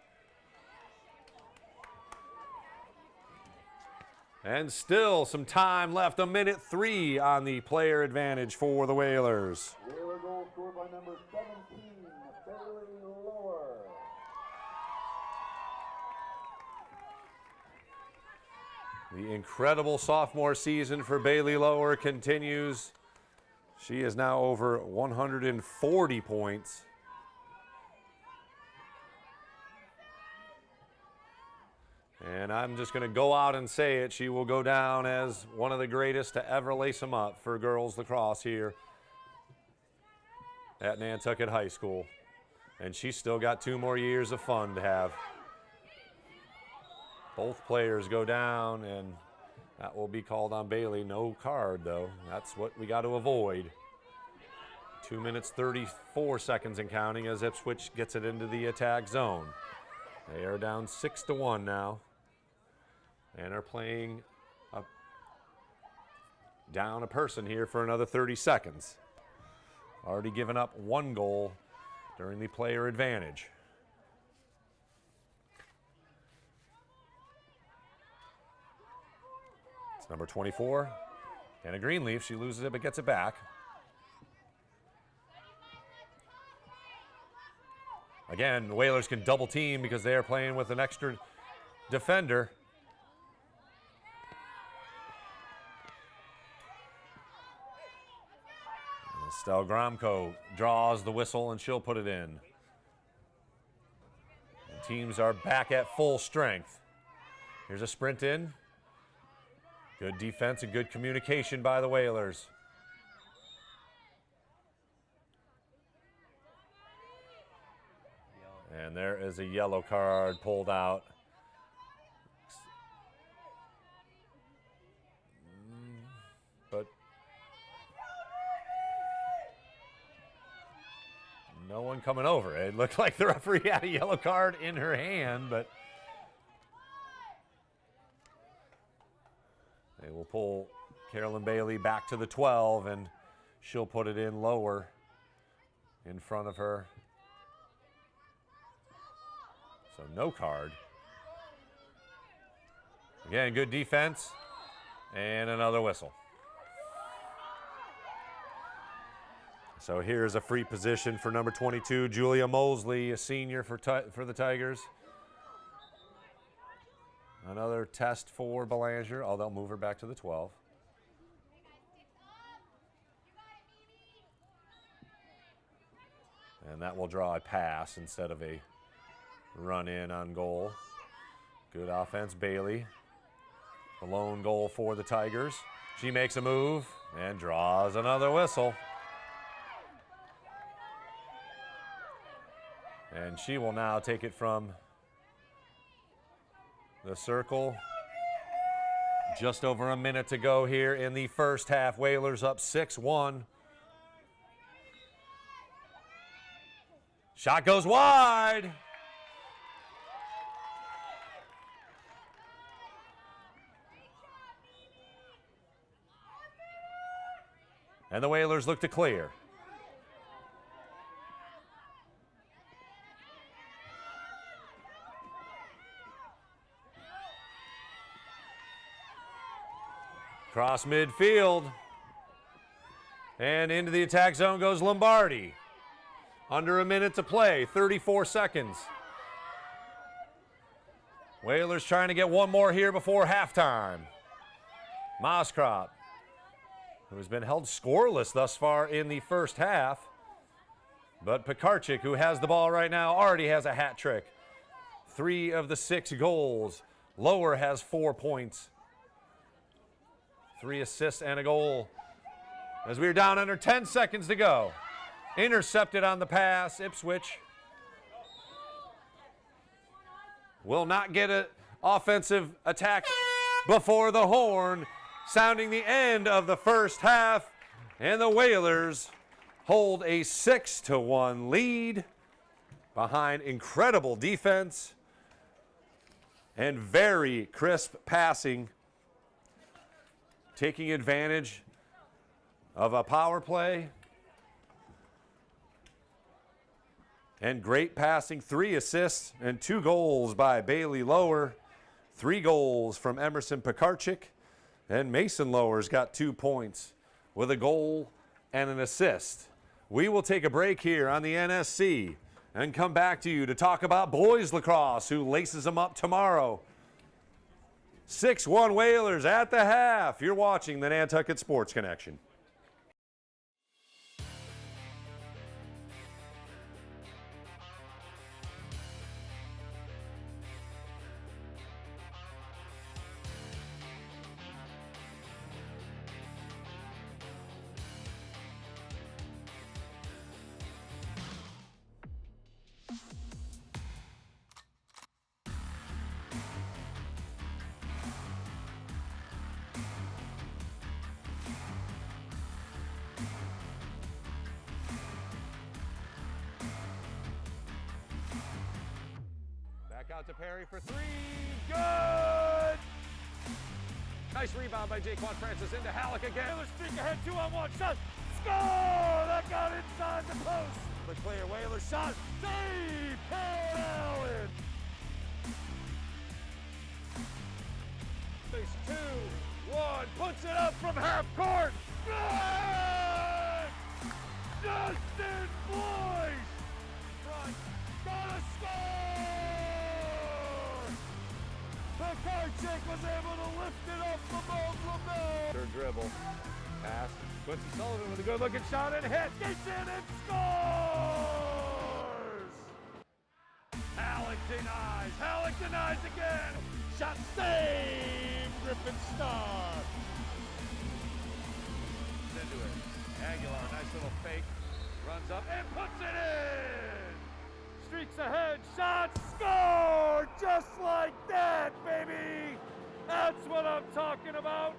And still some time left, a minute 3 on the player advantage for the Whalers. Whaler goal scored by number 17, Bailey Lower. The incredible sophomore season for Bailey Lower continues She is now over 140 points. And I'm just going to go out and say it. She will go down as one of the greatest to ever lace them up for girls lacrosse here at Nantucket High School. And she's still got 2 more years of fun to have. Both players go down, and that will be called on Bailey. No card, though. That's what we got to avoid. 2 minutes, 34 seconds and counting as Ipswich gets it into the attack zone. They are down 6-1 now and are playing down a person here for another 30 seconds. Already given up 1 goal during the player advantage. It's number 24, Anna Greenleaf. She loses it but gets it back. Again, the Whalers can double team because they are playing with an extra defender. And Estelle Gromko draws the whistle and she'll put it in. And teams are back at full strength. Here's a sprint in. Good defense and good communication by the Whalers. And there is a yellow card pulled out. But no one coming over. It looked like the referee had a yellow card in her hand, but they will pull Carolyn Bailey back to the 12, and she'll put it in lower in front of her. So no card. Again, good defense and another whistle. So here's a free position for number 22, Julia Mosley, a senior for the Tigers. Another test for Belanger. Oh, they'll move her back to the 12. And that will draw a pass instead of a run in on goal. Good offense, Bailey. The lone goal for the Tigers. She makes a move and draws another whistle. And she will now take it from the circle. Just over a minute to go here in the first half. Whalers up 6-1. Shot goes wide. And the Whalers look to clear. Cross midfield. And into the attack zone goes Lombardi. Under a minute to play, 34 seconds. Whalers trying to get one more here before halftime. Moskrop, who has been held scoreless thus far in the first half. But Pekarczyk, who has the ball right now, already has a hat trick. 3 of the 6 goals. Lower has 4 points. 3 assists and a goal. As we are down under 10 seconds to go. Intercepted on the pass, Ipswich. Will not get an offensive attack before the horn, sounding the end of the first half, and the Whalers hold a 6-1 lead behind incredible defense and very crisp passing, taking advantage of a power play and great passing. 3 assists and 2 goals by Bailey Lower, 3 goals from Emerson Pekarczyk. And Mason Lower's got 2 points with a goal and an assist. We will take a break here on the NSC and come back to you to talk about boys lacrosse, who laces them up tomorrow. 6-1 Whalers at the half. You're watching the Nantucket Sports Connection. out to Perry for three. Good! Nice rebound by Jaquan Francis into Halleck again. Whalers streak ahead, 2-on-1 shot. Score! That got inside the post. The clear Whalers shot. Save! Paul Allen! Face 2-1. Puts it up from half court. Good! Justin Boyce! Front. Gonna score! Pekarczyk was able to lift it up above LaBelle. Third dribble. Pass. Quincy Sullivan with a good looking shot and hit. Gets in and scores! Halleck denies. Halleck denies again. Shot saved. Griffin Star. Into it. Aguilar, nice little fake. Runs up and puts it in. Streaks ahead. Shot. Score! Just like that, baby. That's what I'm talking about.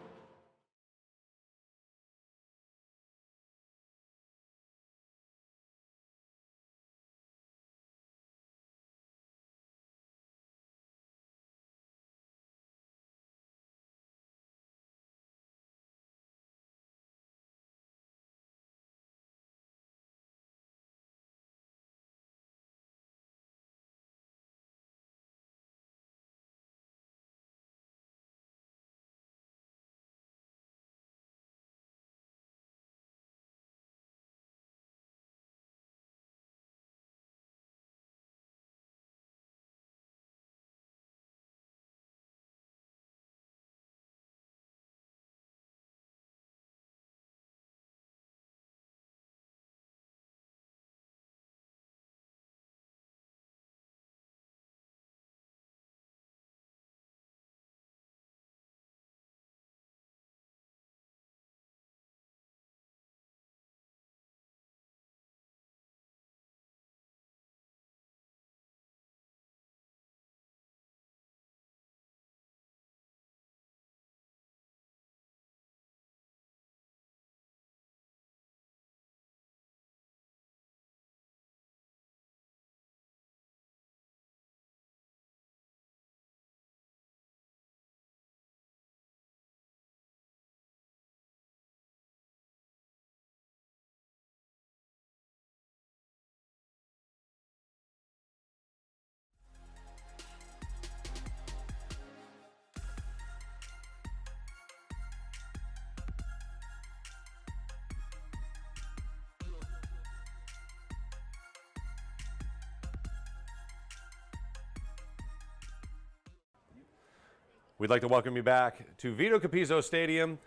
We'd like to welcome you back to Vito Capizzo Stadium.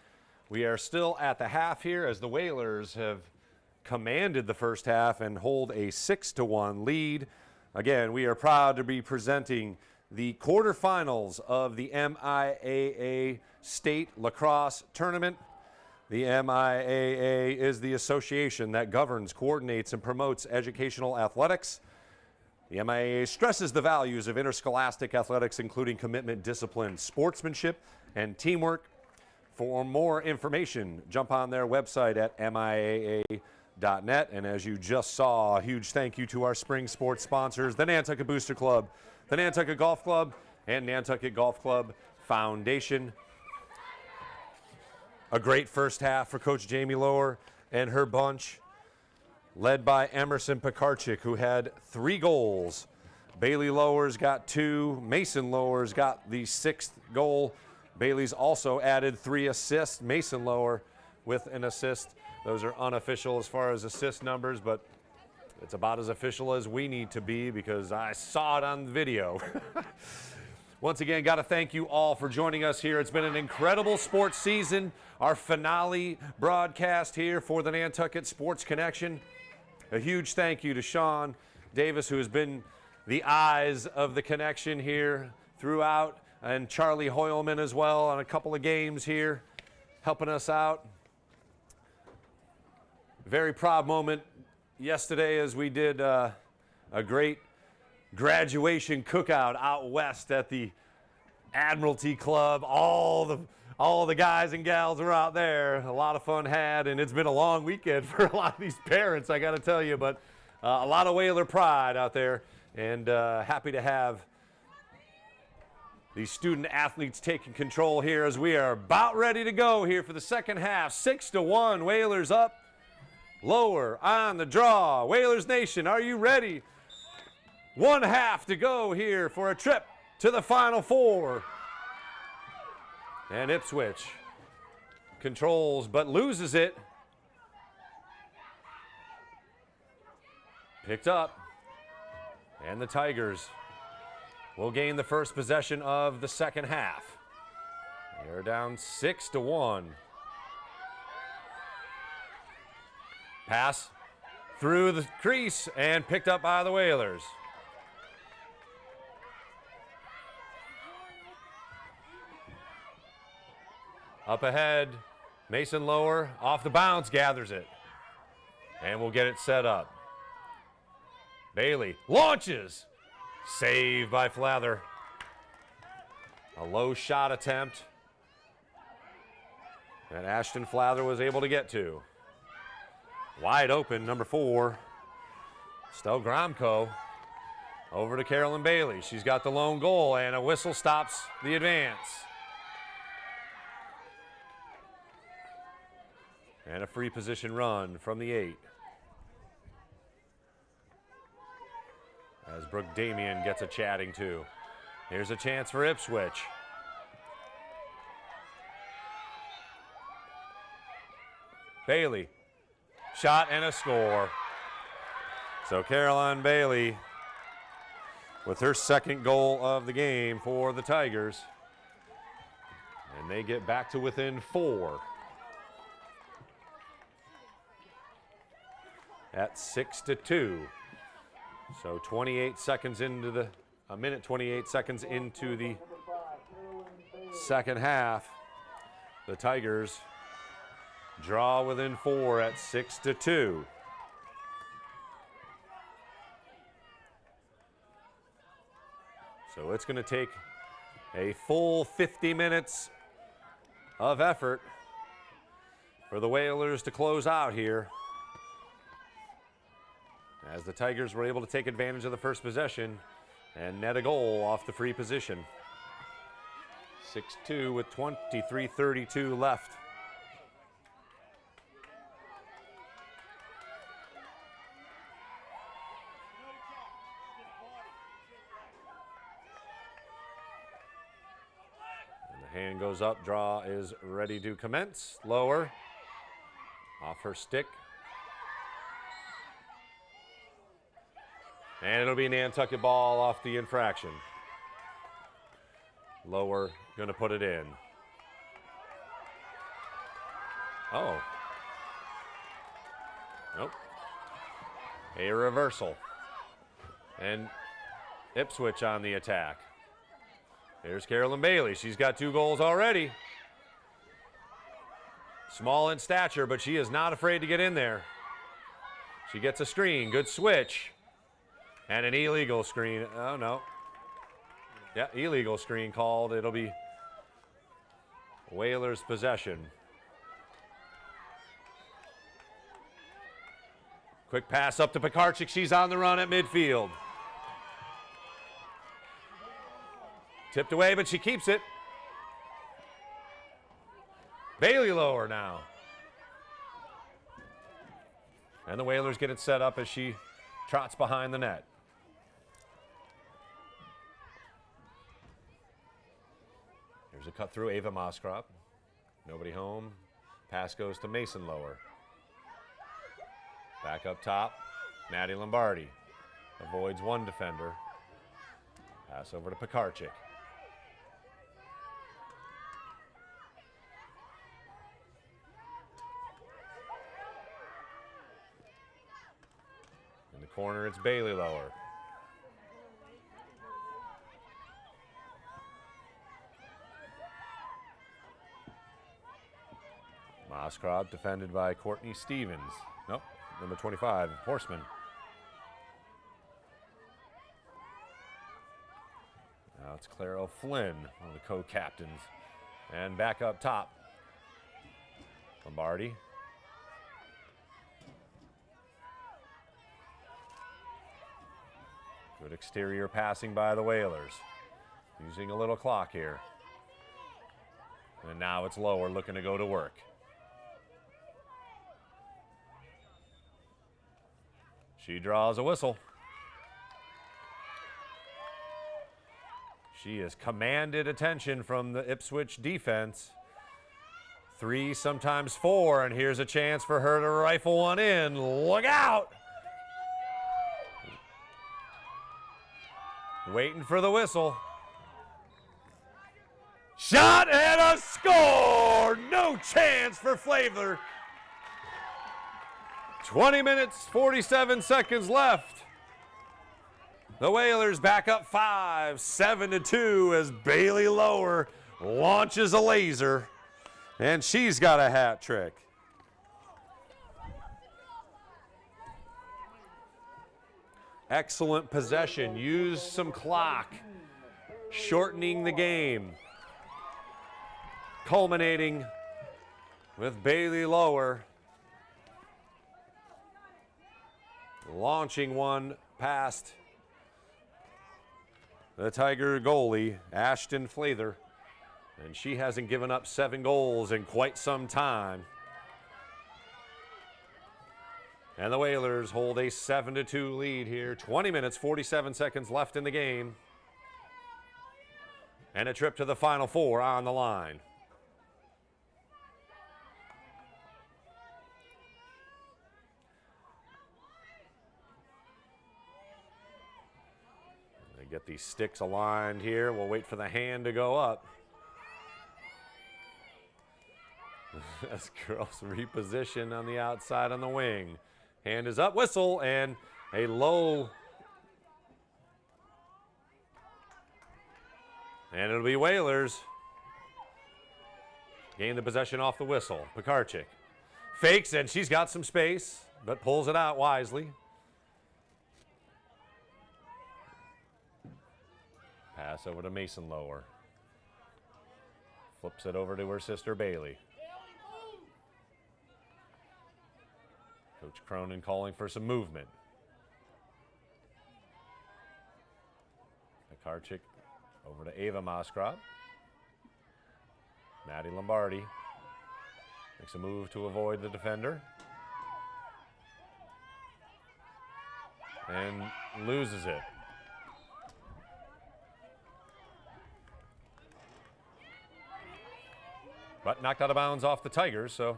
We are still at the half here as the Whalers have commanded the first half and hold a 6-1 lead. Again, we are proud to be presenting the quarterfinals of the MIAA State Lacrosse Tournament. The MIAA is the association that governs, coordinates, and promotes educational athletics. The MIAA stresses the values of interscholastic athletics, including commitment, discipline, sportsmanship, and teamwork. For more information, jump on their website at MIAA.net. And as you just saw, a huge thank you to our spring sports sponsors, the Nantucket Booster Club, the Nantucket Golf Club, and Nantucket Golf Club Foundation. A great first half for Coach Jamie Lower and her bunch, led by Emerson Pekarczyk, who had 3 goals. Bailey Lowers got 2. Mason Lowers got the 6th goal. Bailey's also added 3 assists. Mason Lower with an assist. Those are unofficial as far as assist numbers, but it's about as official as we need to be because I saw it on video. Once again, got to thank you all for joining us here. It's been an incredible sports season. Our finale broadcast here for the Nantucket Sports Connection. A huge thank you to Sean Davis, who has been the eyes of the connection here throughout, and Charlie Hoyleman as well on a couple of games here, helping us out. Very proud moment yesterday as we did a great graduation cookout out west at the Admiralty Club. All the guys and gals were out there. A lot of fun had, and it's been a long weekend for a lot of these parents, I got to tell you, but a lot of Whaler pride out there, and happy to have These student athletes taking control here as we are about ready to go here for the second half. 6-1, Whalers up. Lower on the draw. Whalers Nation, are you ready? 1 half to go here for a trip to the Final Four. And Ipswich controls but loses it. Picked up. And the Tigers will gain the first possession of the second half. They're down 6-1. Pass through the crease and picked up by the Whalers. Up ahead, Mason Lower off the bounce, gathers it. And we'll get it set up. Bailey launches. Saved by Flather. A low shot attempt that Ashton Flather was able to get to. Wide open, number 4, Stel Gromko. Over to Carolyn Bailey. She's got the lone goal, and a whistle stops the advance. And a free position run from the 8. As Brooke Damien gets a chatting too. Here's a chance for Ipswich. Bailey, shot and a score. So Caroline Bailey with her second goal of the game for the Tigers. And they get back to within 4. At 6-2. So 28 seconds into the, a minute 28 seconds into the second half. The Tigers draw within 4 at 6-2. So it's going to take a full 50 minutes of effort for the Whalers to close out here, as the Tigers were able to take advantage of the first possession and net a goal off the free position. 6-2 with 23:32 left. And the hand goes up, draw is ready to commence. Lower, off her stick. And it'll be a Nantucket ball off the infraction. Lower going to put it in. Oh. Nope. A reversal. And Ipswich on the attack. Here's Carolyn Bailey. She's got 2 goals already. Small in stature, but she is not afraid to get in there. She gets a screen. Good switch. And an illegal screen. Oh, no. Yeah, illegal screen called. It'll be Whalers' possession. Quick pass up to Pekarczyk. She's on the run at midfield. Tipped away, but she keeps it. Bailey Lower now. And the Whalers get it set up as she trots behind the net. Here's a cut through, Ava Moskrop. Nobody home. Pass goes to Mason Lower. Back up top, Maddie Lombardi. Avoids one defender. Pass over to Pekarczyk. In the corner, it's Bailey Lower. Moskrop defended by Courtney Stevens. Nope, number 25, Horseman. Now it's Claire O'Flynn, one of the co-captains. And back up top, Lombardi. Good exterior passing by the Whalers. Using a little clock here. And now it's Lower looking to go to work. She draws a whistle. She has commanded attention from the Ipswich defense. 3, sometimes 4, and here's a chance for her to rifle one in. Look out! Waiting for the whistle. Shot and a score! No chance for Flavor. 20 minutes, 47 seconds left. The Whalers back up 5, 7-2 as Bailey Lower launches a laser, and she's got a hat trick. Excellent possession. Use some clock, shortening the game. Culminating with Bailey Lower launching one past the Tiger goalie, Ashton Flather, and she hasn't given up 7 goals in quite some time. And the Whalers hold a 7-2 lead here. 20 minutes, 47 seconds left in the game. And a trip to the Final Four on the line. They get these sticks aligned here. We'll wait for the hand to go up. As girls reposition on the outside on the wing. Hand is up, whistle, and a low. And it'll be Whalers. Gain the possession off the whistle. Pekarczyk fakes, and she's got some space, but pulls it out wisely. Pass over to Mason Lower. Flips it over to her sister Bailey. Coach Cronin calling for some movement. Pekarczyk over to Ava Moskrop. Maddie Lombardi makes a move to avoid the defender. And loses it. But knocked out of bounds off the Tigers, so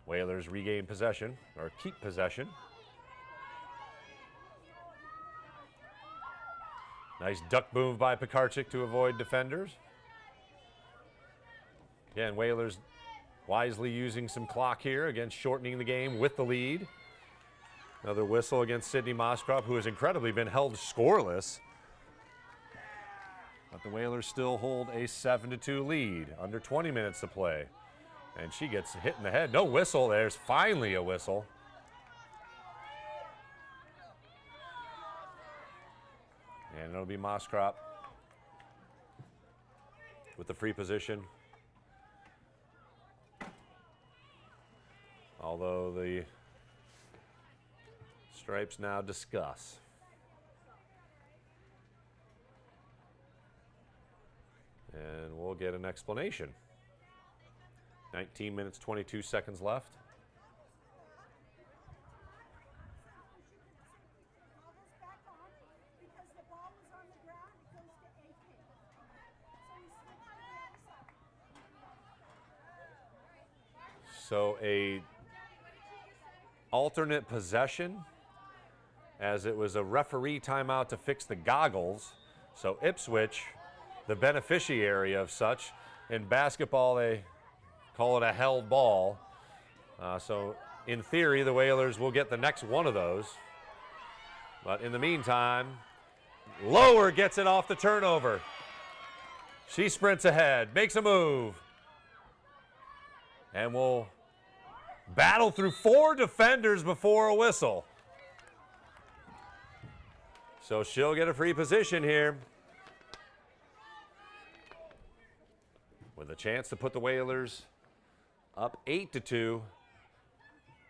Whalers regain possession, or keep possession. Nice duck move by Pekarczyk to avoid defenders. Again, Whalers wisely using some clock here, again shortening the game with the lead. Another whistle against Sydney Moskrop, who has incredibly been held scoreless. But the Whalers still hold a 7-2 lead, under 20 minutes to play. And she gets hit in the head. No whistle. There's finally a whistle. And it'll be Moskrop with the free position. Although the stripes now discuss. And we'll get an explanation. 19 minutes, 22 seconds left. So a alternate possession, as it was a referee timeout to fix the goggles. So Ipswich, the beneficiary of such. In basketball, they call it a held ball. So in theory, the Whalers will get the next one of those. But in the meantime, Lower gets it off the turnover. She sprints ahead, makes a move. And will battle through 4 defenders before a whistle. So she'll get a free position here, with a chance to put the Whalers up 8-2.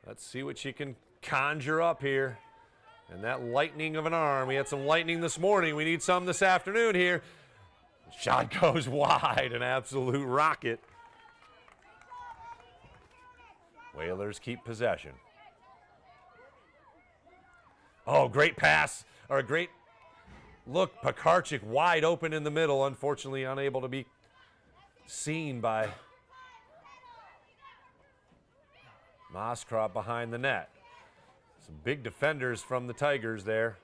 Let's see what she can conjure up here. And that lightning of an arm. We had some lightning this morning. We need some this afternoon here. Shot goes wide, an absolute rocket. Whalers keep possession. Oh, great pass, or a great look. Pekarczyk wide open in the middle, unfortunately unable to be seen by Moskrop behind the net. Some big defenders from the Tigers there.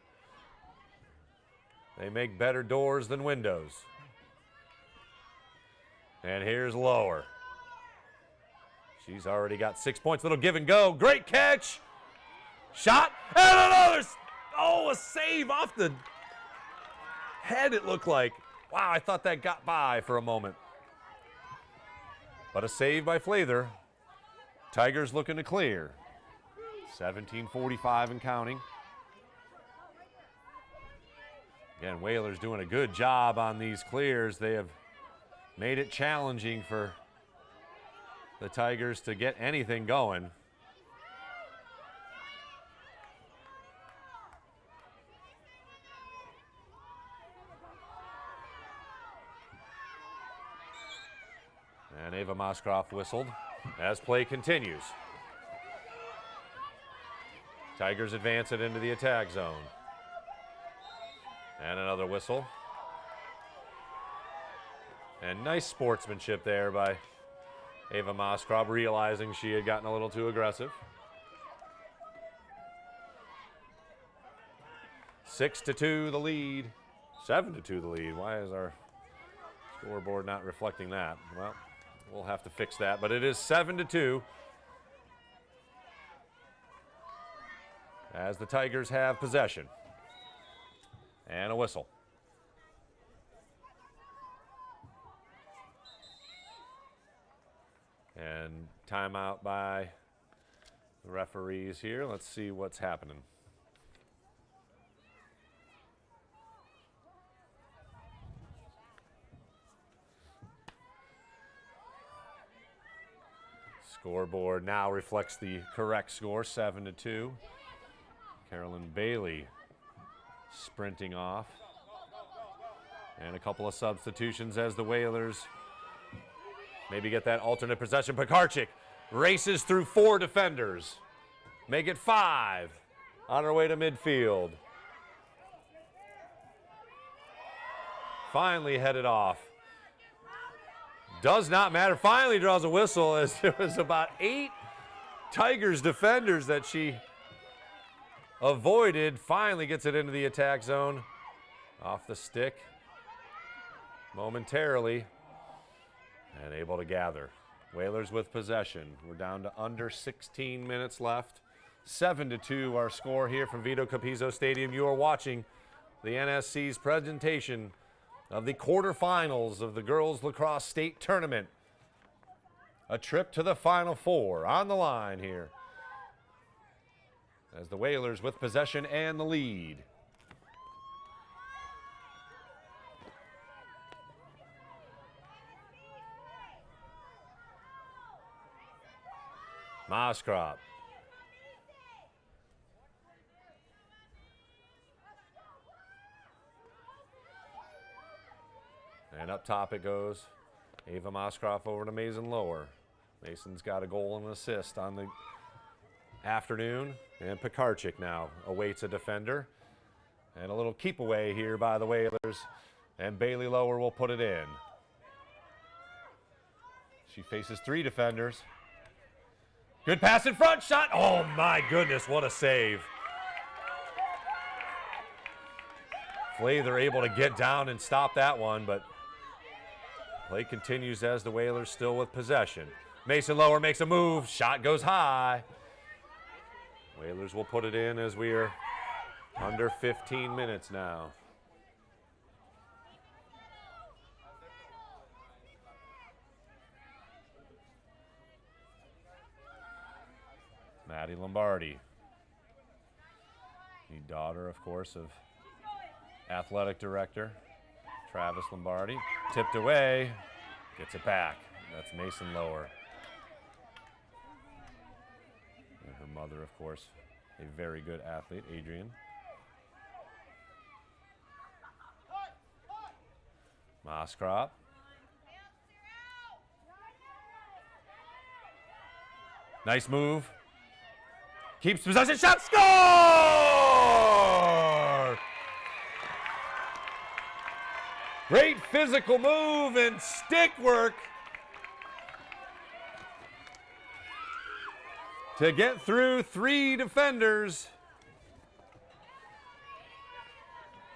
They make better doors than windows. And here's Lower. She's already got 6 points. Little give and go. Great catch. Shot. And another. Oh, a save off the head, it looked like. Wow, I thought that got by for a moment. But a save by Flather. Tigers looking to clear. 17:45 and counting. Again, Whalers doing a good job on these clears. They have made it challenging for the Tigers to get anything going. And Ava Moskrop whistled as play continues. Tigers advance it into the attack zone. And another whistle. And nice sportsmanship there by Ava Moskrop, realizing she had gotten a little too aggressive. 6-2 the lead. 7-2 the lead. Why is our scoreboard not reflecting that? Well, we'll have to fix that, but it is 7-2. As the Tigers have possession. And a whistle. And timeout by the referees here. Let's see what's happening. Scoreboard now reflects the correct score, 7-2. Carolyn Bailey sprinting off. And a couple of substitutions as the Whalers maybe get that alternate possession. Pekarczyk races through 4 defenders. Make it 5 on her way to midfield. Finally headed off. Does not matter. Finally draws a whistle as there was about 8 Tigers defenders that she avoided. Finally gets it into the attack zone. Off the stick momentarily. And able to gather. Whalers with possession. We're down to under 16 minutes left. 7-2 our score here from Vito Capizzo Stadium. You are watching the NSC's presentation of the quarterfinals of the Girls Lacrosse State Tournament. A trip to the Final Four on the line here. As the Whalers with possession and the lead. Moskrop. And up top it goes. Ava Moskrop over to Mason Lower. Mason's got a goal and an assist on the afternoon. And Pekarczyk now awaits a defender. And a little keep away here by the Whalers. And Bailey Lower will put it in. She faces 3 defenders. Good pass in front, shot. Oh my goodness, what a save. Flather able to get down and stop that one, but play continues as the Whalers still with possession. Mason Lower makes a move, shot goes high. Whalers will put it in as we are under 15 minutes now. Maddie Lombardi, the daughter, of course, of athletic director Travis Lombardi. Tipped away, gets it back. That's Mason Lower. And her mother, of course, a very good athlete, Adrian. Moskrop. Nice move. Keeps possession, shot, score! Great physical move and stick work to get through 3 defenders.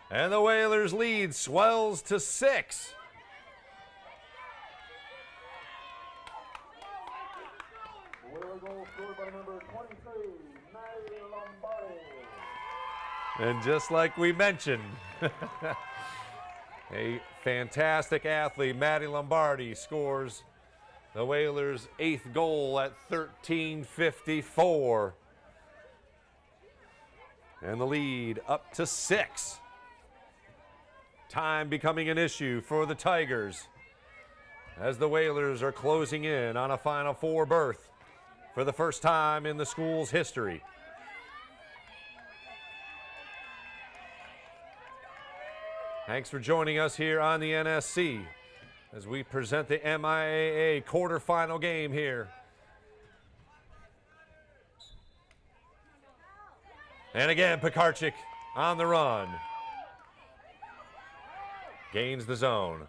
And the Whalers' lead swells to 6. And just like we mentioned, a fantastic athlete, Maddie Lombardi, scores the Whalers' 8th goal at 13:54. And the lead up to 6. Time becoming an issue for the Tigers as the Whalers are closing in on a Final Four berth for the first time in the school's history. Thanks for joining us here on the NSC as we present the MIAA quarterfinal game here. And again, Pekarczyk on the run. Gains the zone.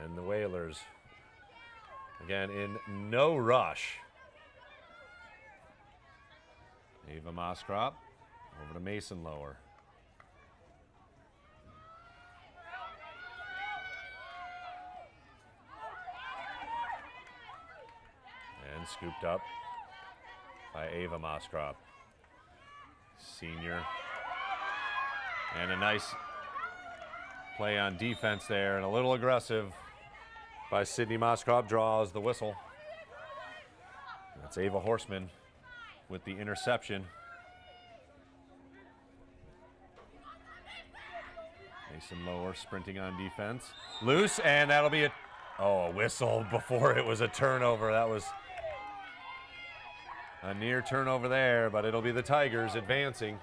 And the Whalers, again, in no rush. Ava Moskrop over to Mason Lower. And scooped up by Ava Moskrop, senior. And a nice play on defense there and a little aggressive by Sydney Moskrop, draws the whistle. That's Ava Horseman with the interception. Mason Lower sprinting on defense. Loose, and that'll be a whistle before it was a turnover. That was a near turnover there, but it'll be the Tigers advancing.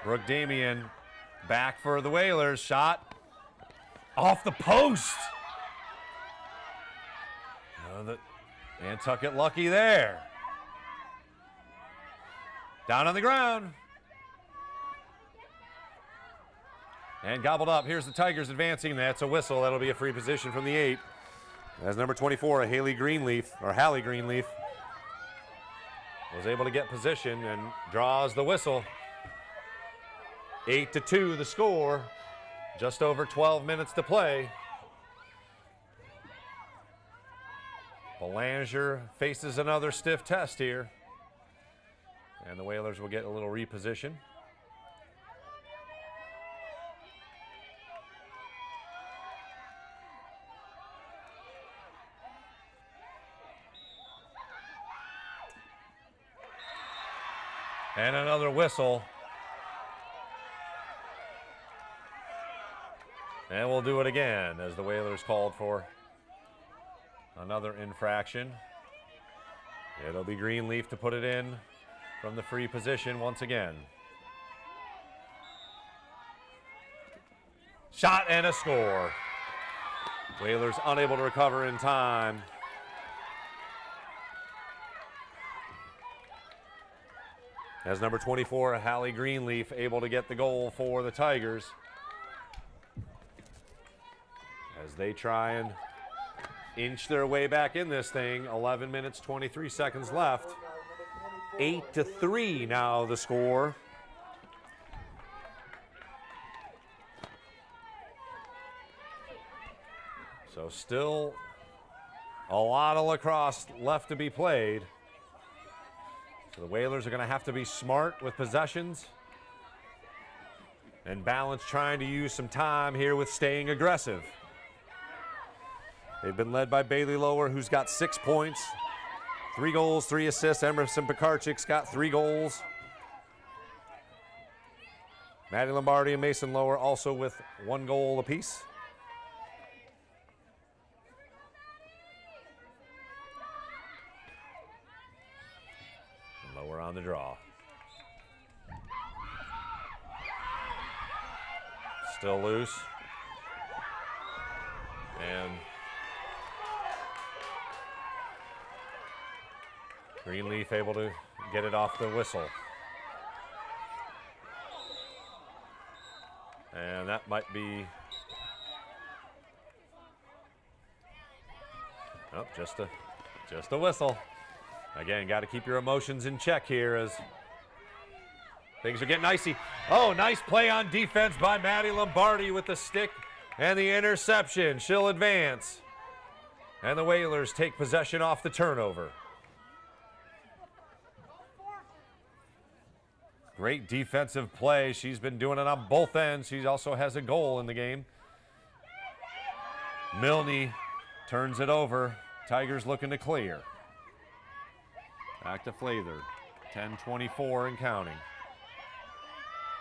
Brooke Damien back for the Whalers. Shot off the post. Nantucket lucky there. Down on the ground. And gobbled up. Here's the Tigers advancing. That's a whistle. That'll be a free position from the 8. As number 24, Hallie Greenleaf, was able to get position and draws the whistle. 8-2 the score. Just over 12 minutes to play. Belanger faces another stiff test here. And the Whalers will get a little reposition. And another whistle. And we'll do it again as the Whalers called for another infraction. It'll be Greenleaf to put it in from the free position once again. Shot and a score. Whalers unable to recover in time. As number 24, Hallie Greenleaf, able to get the goal for the Tigers. As they try and inch their way back in this thing. 11 minutes, 23 seconds left. 8-3 now the score. So still a lot of lacrosse left to be played. So the Whalers are going to have to be smart with possessions and balance, trying to use some time here with staying aggressive. They've been led by Bailey Lower, who's got 6 points, 3 goals, 3 assists. Emerson Pekarczyk's got 3 goals. Maddie Lombardi and Mason Lower also with 1 goal apiece. Lower on the draw. Still loose. And Greenleaf able to get it off the whistle. And that might be, oh, just a whistle. Again, got to keep your emotions in check here as things are getting icy. Oh, nice play on defense by Maddie Lombardi with the stick and the interception. She'll advance. And the Whalers take possession off the turnover. Great defensive play. She's been doing it on both ends. She also has a goal in the game. Milne turns it over. Tigers looking to clear. Back to Flather. 10:24 and counting.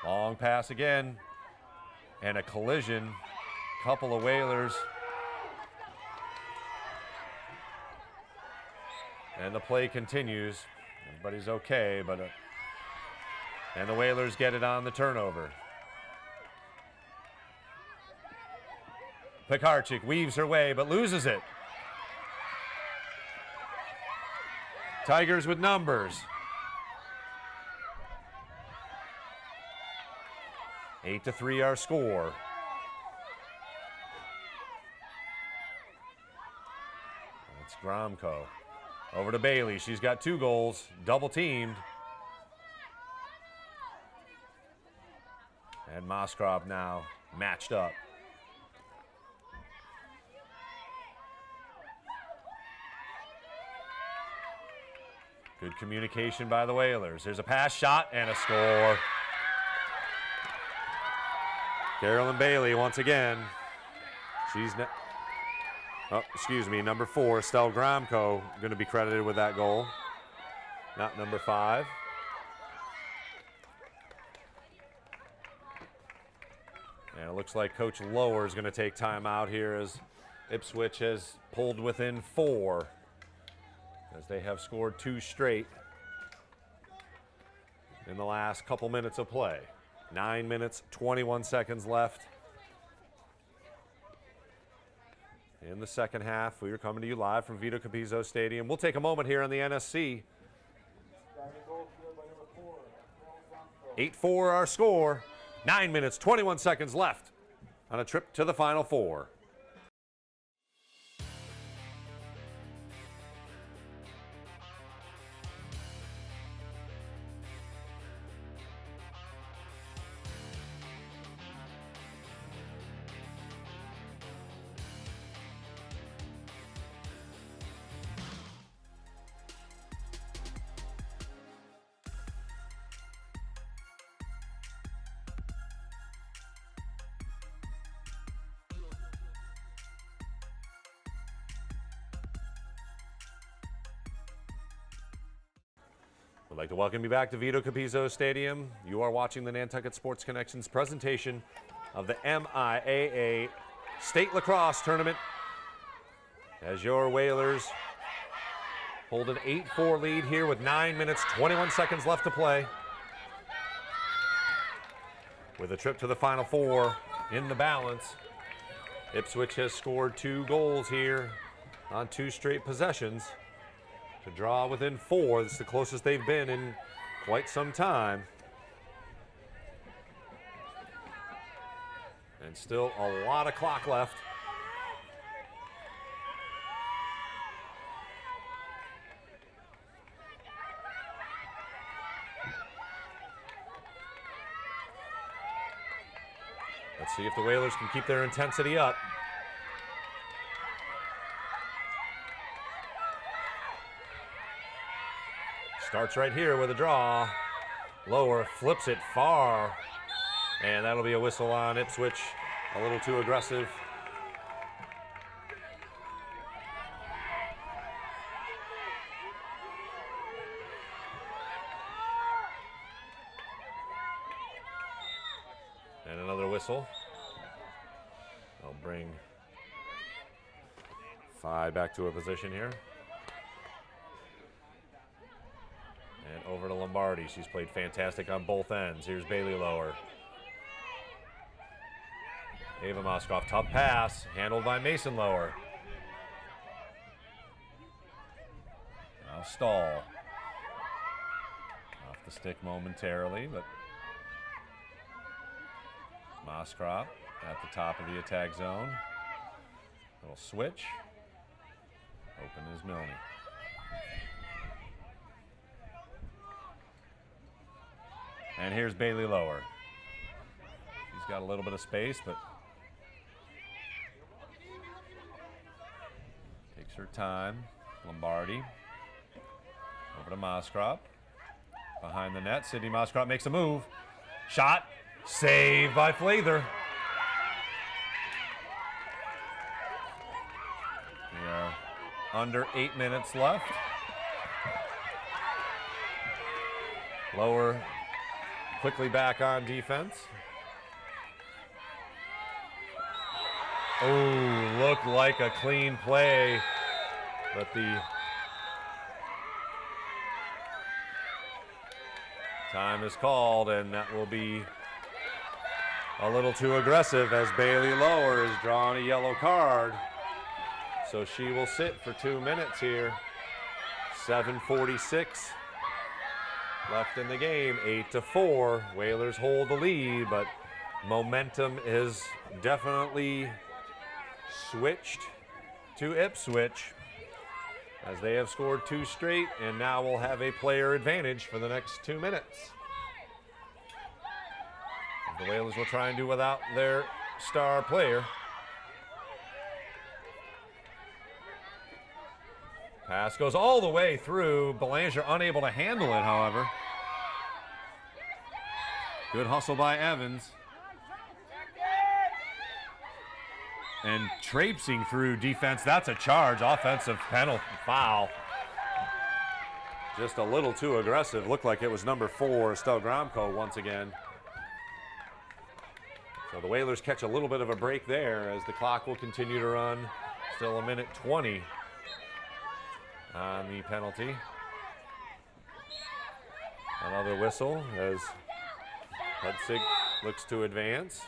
Long pass again. And a collision. Couple of Whalers. And the play continues. Everybody's okay, but and the Whalers get it on the turnover. Pekarczyk weaves her way, but loses it. Tigers with numbers. 8-3 our score. That's Gromko. Over to Bailey. She's got 2 goals, double teamed. And Moskrop now matched up. Good communication by the Whalers. Here's a pass, shot, and a score. Carolyn Bailey once again. She's number 4, Estelle Gromko, going to be credited with that goal. Not number 5. And it looks like Coach Lower is going to take time out here as Ipswich has pulled within 4 as they have scored 2 straight in the last couple minutes of play. 9 minutes, 21 seconds left in the second half. We are coming to you live from Vito Capizzo Stadium. We'll take a moment here on the NSC. 8-4 our score. 9 minutes, 21 seconds left on a trip to the Final Four. I'd like to welcome you back to Vito Capizzo Stadium. You are watching the Nantucket Sports Connections presentation of the MIAA State Lacrosse Tournament as your Whalers hold an 8-4 lead here with 9 minutes, 21 seconds left to play. With a trip to the Final Four in the balance, Ipswich has scored 2 goals here on 2 straight possessions to draw within 4. This is the closest they've been in quite some time. And still a lot of clock left. Let's see if the Whalers can keep their intensity up. Starts right here with a draw. Lower flips it far. And that'll be a whistle on Ipswich. A little too aggressive. And another whistle. I'll bring Phi back to a position here. And over to Lombardi. She's played fantastic on both ends. Here's Bailey Lower. Ava Moskov, tough pass, handled by Mason Lower. Now Stahl. Off the stick momentarily, but Moskov at the top of the attack zone. Little switch. Open is Milne. And here's Bailey Lower. She's got a little bit of space, but takes her time. Lombardi. Over to Moskov. Behind the net, Sydney Moskov makes a move. Shot. Saved by Flather. We are under 8 minutes left. Lower quickly back on defense. Oh, looked like a clean play, but the time is called, and that will be a little too aggressive as Bailey Lower is drawing a yellow card. So she will sit for 2 minutes here. 7:46 left in the game, 8-4. Whalers hold the lead, but momentum is definitely switched to Ipswich as they have scored 2 straight and now will have a player advantage for the next 2 minutes. The Whalers will try and do without their star player. Pass goes all the way through. Belanger unable to handle it, however. Good hustle by Evans. And traipsing through defense, that's a charge. Offensive penalty, foul. Just a little too aggressive. Looked like it was number 4, Estelle Gromko once again. So the Whalers catch a little bit of a break there as the clock will continue to run. Still 1:20 on the penalty. Another whistle as Hudsig looks to advance.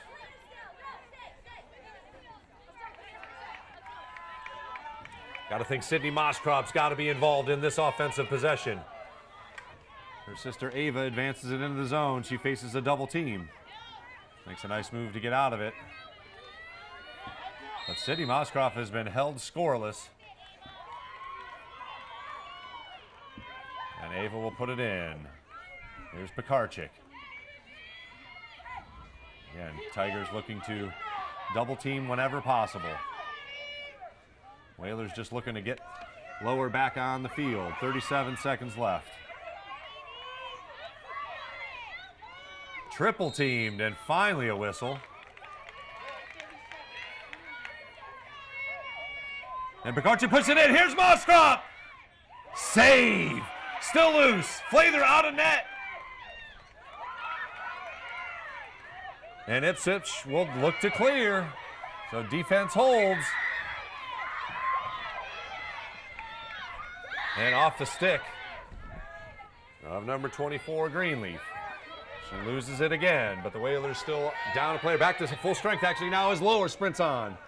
Got to think Sydney Moskrov's got to be involved in this offensive possession. Her sister Ava advances it into the zone. She faces a double team. Makes a nice move to get out of it. But Sydney Moskov has been held scoreless. And Ava will put it in. Here's Pekarczyk. Again, Tigers looking to double team whenever possible. Whalers just looking to get Lower back on the field. 37 seconds left. Triple teamed and finally a whistle. And Pekarczyk puts it in. Here's Moskov. Save. Still loose. Flather out of net. And Ipswich will look to clear. So defense holds. And off the stick of number 24, Greenleaf. She loses it again, but the Whalers still down a player. Back to full strength, actually, now as Lower sprints on.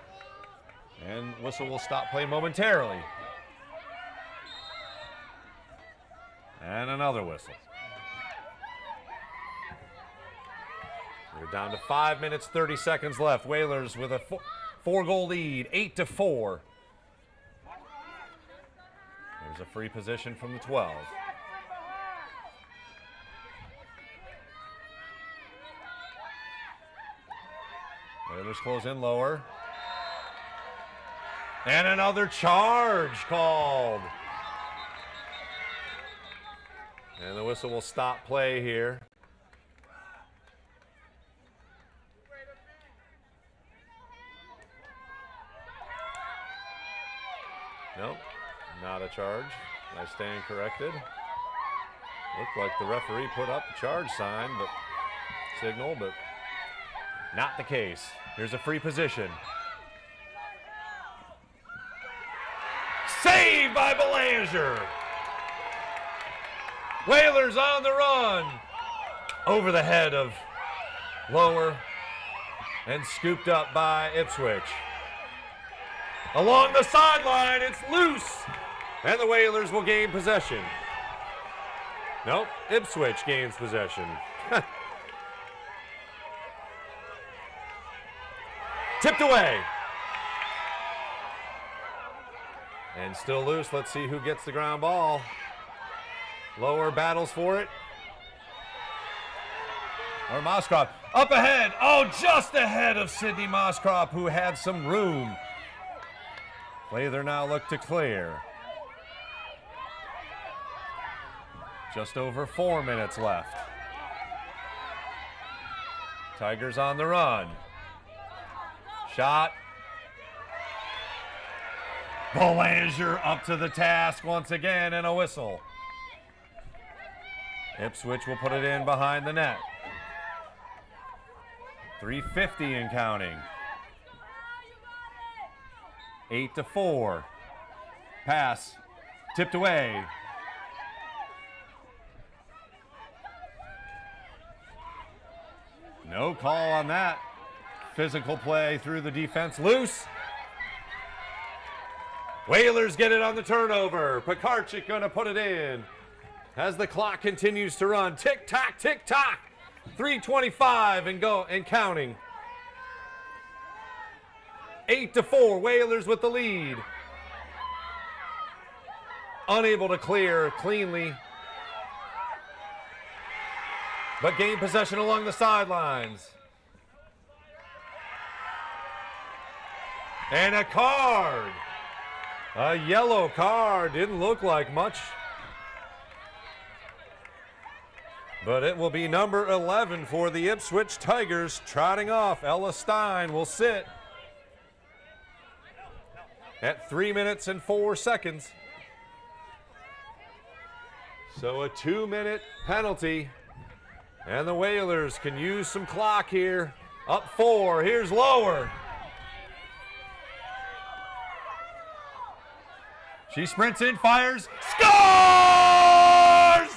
And whistle will stop play momentarily. And another whistle. We're down to 5 minutes, 30 seconds left. Whalers with a 4-goal lead, 8-4. There's a free position from the 12. Whalers close in. Lower. And another charge called. And the whistle will stop play here. Nope, not a charge. I stand corrected. Looked like the referee put up the charge sign, but signal, but not the case. Here's a free position. Saved by Belanger. Whalers on the run. Over the head of Lower. and scooped up by Ipswich. Along the sideline, it's loose, and the Whalers will gain possession. Nope, Ipswich gains possession. Tipped away. And still loose. Let's see who gets the ground ball. Lower battles for it. Or Moscrop. Up ahead. Oh, just ahead of Sydney Moscrop, who had some room. Flather now look to clear. Just over 4 minutes left. Tigers on the run. Shot. Belanger up to the task once again, and a whistle. Ipswich will put it in behind the net. 3:50 and counting. 8-4. Pass. Tipped away. No call on that. Physical play through the defense. Loose. Whalers get it on the turnover. Pekarchik going to put it in as the clock continues to run. Tick-tock, tick-tock. 3:25 and counting. 8-4, Whalers with the lead. Unable to clear cleanly, but gain possession along the sidelines. And a card. A yellow card. Didn't look like much, but it will be number 11 for the Ipswich Tigers trotting off. Ella Stein will sit at 3 minutes and 4 seconds. So a 2-minute penalty, and the Whalers can use some clock here. Up 4, here's Lower. She sprints in, fires, scores!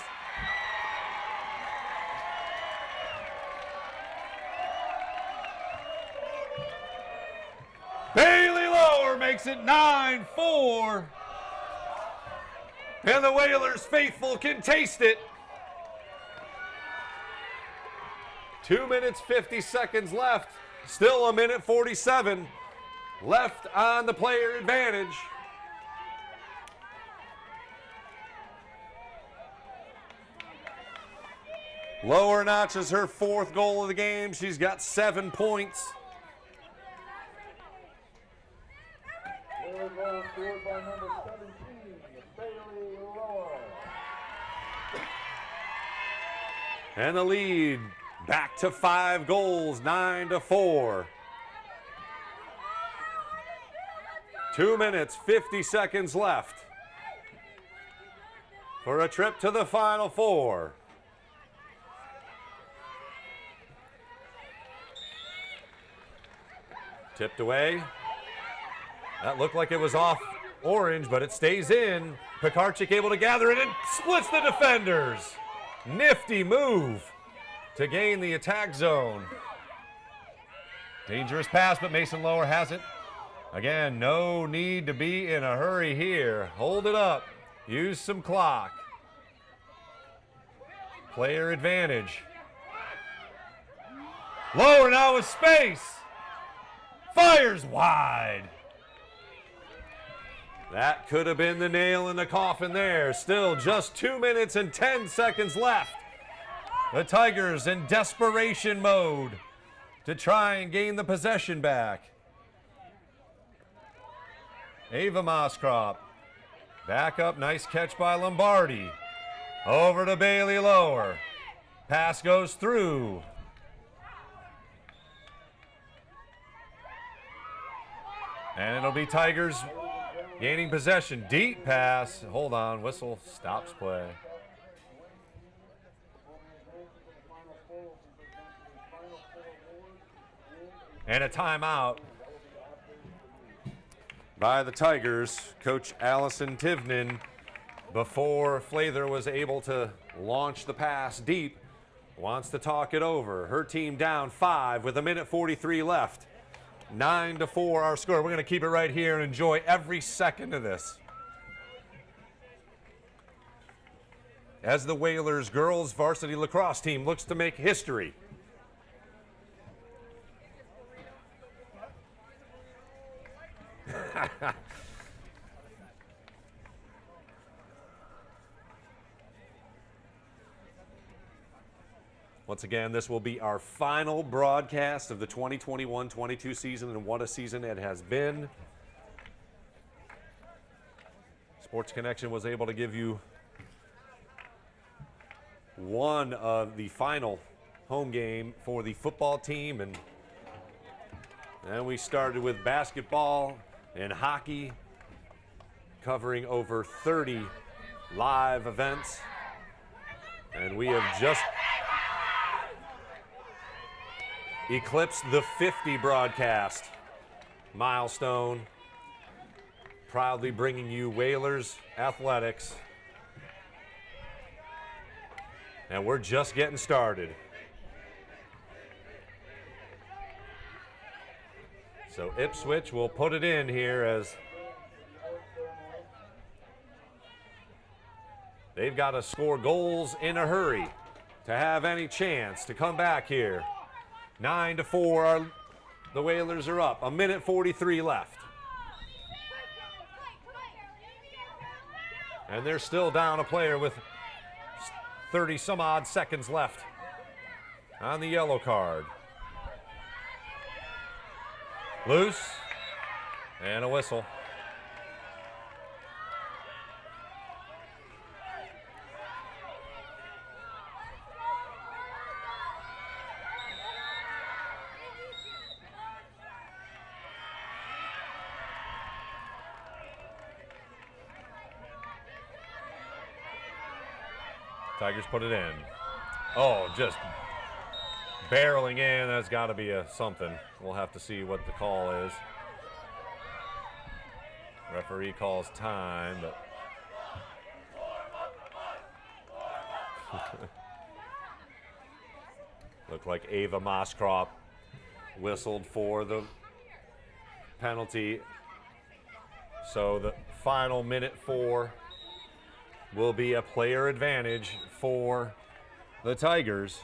Bailey Lower makes it 9-4. And the Whalers faithful can taste it. 2 minutes, 50 seconds left. Still a minute 47 left on the player advantage. Lower notches her 4th goal of the game. She's got 7 points. Goal scored by number 17, Bailey Lower. And the lead back to 5 goals, 9-4. 2 minutes, 50 seconds left for a trip to the Final Four. Tipped away. That looked like it was off Orange, but it stays in. Pekarchik able to gather it and splits the defenders. Nifty move to gain the attack zone. Dangerous pass, but Mason Lower has it. Again, no need to be in a hurry here. Hold it up. Use some clock. Player advantage. Lower now with space. Fires wide. That could have been the nail in the coffin there. Still just 2 minutes and 10 seconds left. The Tigers in desperation mode to try and gain the possession back. Ava Moscrop back up. Nice catch by Lombardi. Over to Bailey Lower. Pass goes through. And it'll be Tigers gaining possession. Deep pass. Hold on. Whistle stops play. And a timeout by the Tigers. Coach Allison Tivnan, before Flather was able to launch the pass deep, wants to talk it over. Her team down 5 with 1:43 left. 9-4 our score. We're going to keep it right here and enjoy every second of this. As the Whalers girls varsity lacrosse team looks to make history. Once again, this will be our final broadcast of the 2021-22 season, and what a season it has been. Sports Connection was able to give you one of the final home game for the football team, and then we started with basketball and hockey, covering over 30 live events, and we have just eclipsed the 50 broadcast milestone, proudly bringing you Whalers athletics. And we're just getting started. So Ipswich will put it in here as they've got to score goals in a hurry to have any chance to come back here. 9-4, the Whalers are up. 1:43 left. And they're still down a player with 30 some odd seconds left on the yellow card. Loose, and a whistle. Tigers put it in. Oh, just barreling in. That's got to be a something. We'll have to see what the call is. Referee calls time, but looked like Ava Moskrop whistled for the penalty. So the final 1:04 will be a player advantage for the Tigers.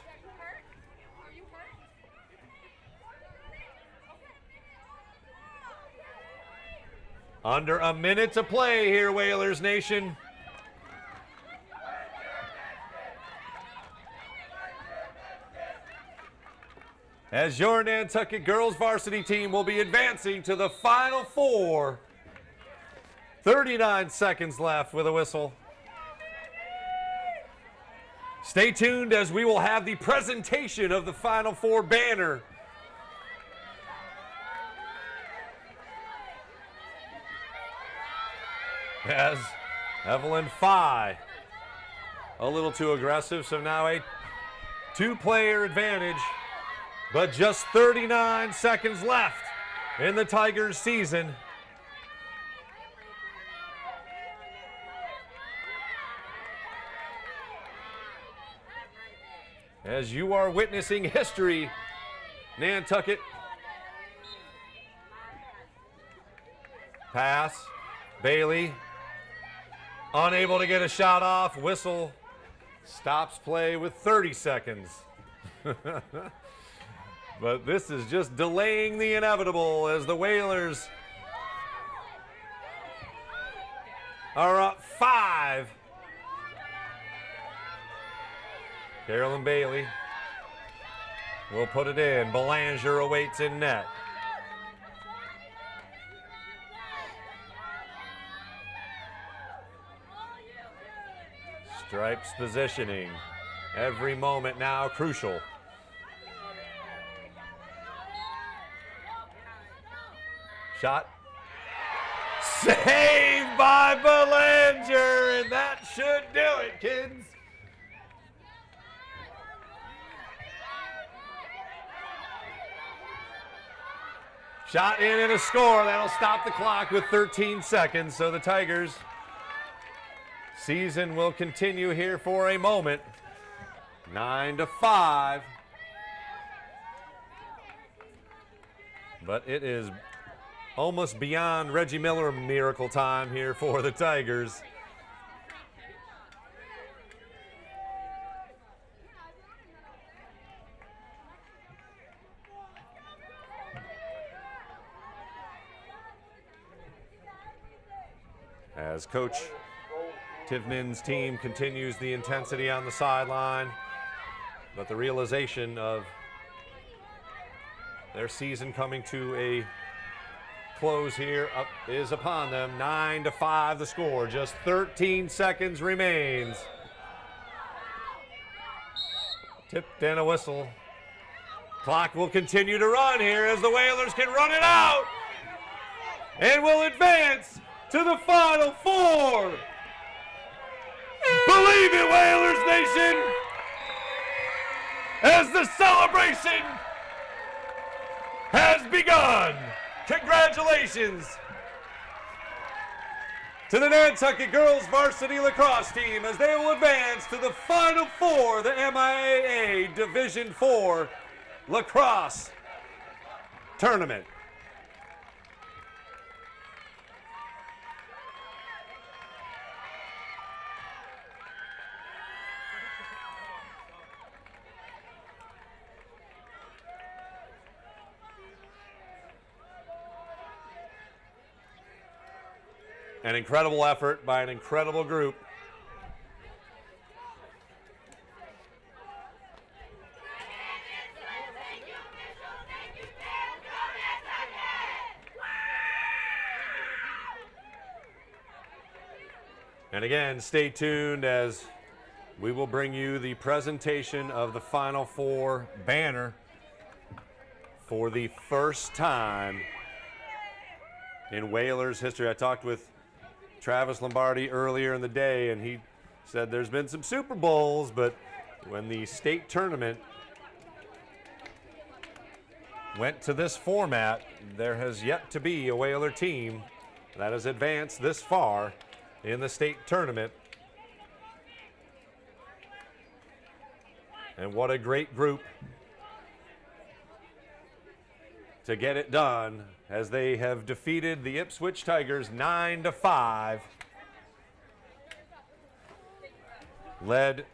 Under a minute to play here, Whalers Nation. As your Nantucket girls varsity team will be advancing to the Final Four. 39 seconds left with a whistle. Stay tuned as we will have the presentation of the Final Four banner. As Evelyn Fye, a little too aggressive, so now a two-player advantage, but just 39 seconds left in the Tigers season. As you are witnessing history, Nantucket. Pass, Bailey, unable to get a shot off. Whistle stops play with 30 seconds. But this is just delaying the inevitable as the Whalers are up 5. Carolyn Bailey will put it in. Belanger awaits in net. Stripes positioning. Every moment now crucial. Shot. Saved by Belanger, and that should do it, kids. Shot in and a score. That'll stop the clock with 13 seconds. So the Tigers season will continue here for a moment. 9-5. But it is almost beyond Reggie Miller miracle time here for the Tigers. As Coach Tivnin's team continues the intensity on the sideline, but the realization of their season coming to a close here is upon them. 9-5 the score. Just 13 seconds remains. Tipped and a whistle. Clock will continue to run here as the Whalers can run it out and will advance to the Final Four. Believe it, Whalers Nation, as the celebration has begun. Congratulations to the Nantucket girls varsity lacrosse team as they will advance to the Final Four, the MIAA Division IV lacrosse tournament. An incredible effort by an incredible group. And again, stay tuned as we will bring you the presentation of the Final Four banner for the first time in Whalers history. I talked with Travis Lombardi earlier in the day, and he said there's been some Super Bowls, but when the state tournament went to this format, there has yet to be a Whaler team that has advanced this far in the state tournament. And what a great group to get it done as they have defeated the Ipswich Tigers 9-5. Led,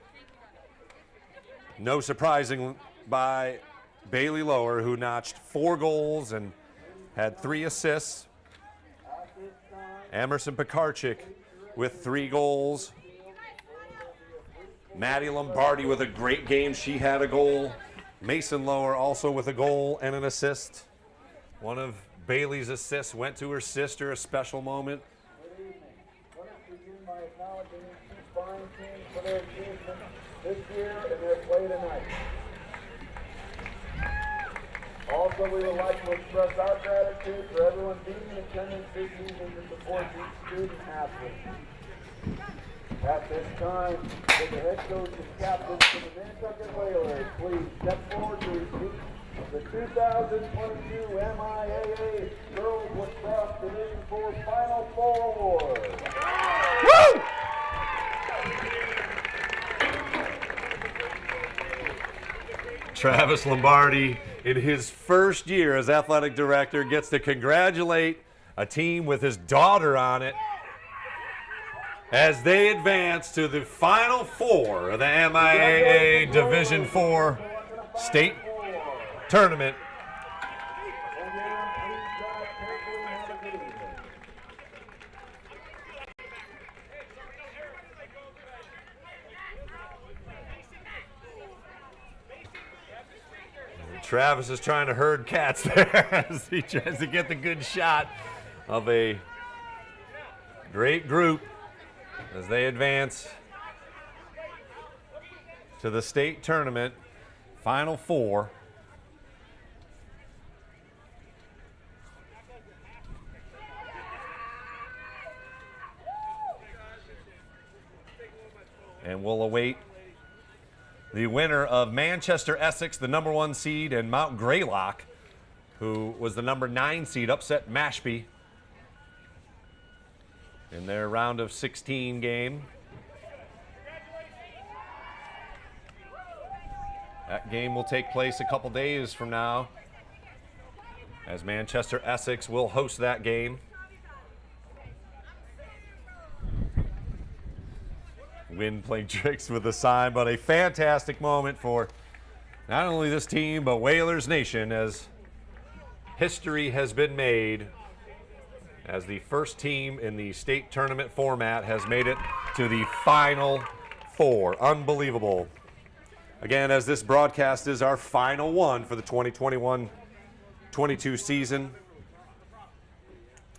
no surprising, by Bailey Lower, who notched 4 goals and had 3 assists. Emerson Pekarchik with 3 goals. Maddie Lombardi with a great game. She had a goal. Mason Lower also with a goal and an assist. One of Bailey's assists went to her sister, a special moment. Good evening. Let us begin by acknowledging these 2 fine teams for their achievements this year and their play tonight. Also, we would like to express our gratitude for everyone being in attendance this evening to support each student athlete. At this time, with the head coach and captains for the Nantucket Whalers, please step forward to receive the 2022 MIAA Girls Lacrosse Division IV Final Four Award. Woo! Travis Lombardi, in his first year as athletic director, gets to congratulate a team with his daughter on it as they advance to the Final Four of the MIAA Division IV State Tournament. Travis is trying to herd cats there as he tries to get the good shot of a great group as they advance to the state tournament Final Four. And we'll await the winner of Manchester Essex, the #1 seed, and Mount Greylock, who was the #9 seed, upset Mashpee in their round of 16 game. That game will take place a couple days from now, as Manchester Essex will host that game. Wind playing tricks with the sign, but a fantastic moment for not only this team, but Whalers Nation, as history has been made as the first team in the state tournament format has made it to the Final Four. Unbelievable. Again, as this broadcast is our final one for the 2021-22 season,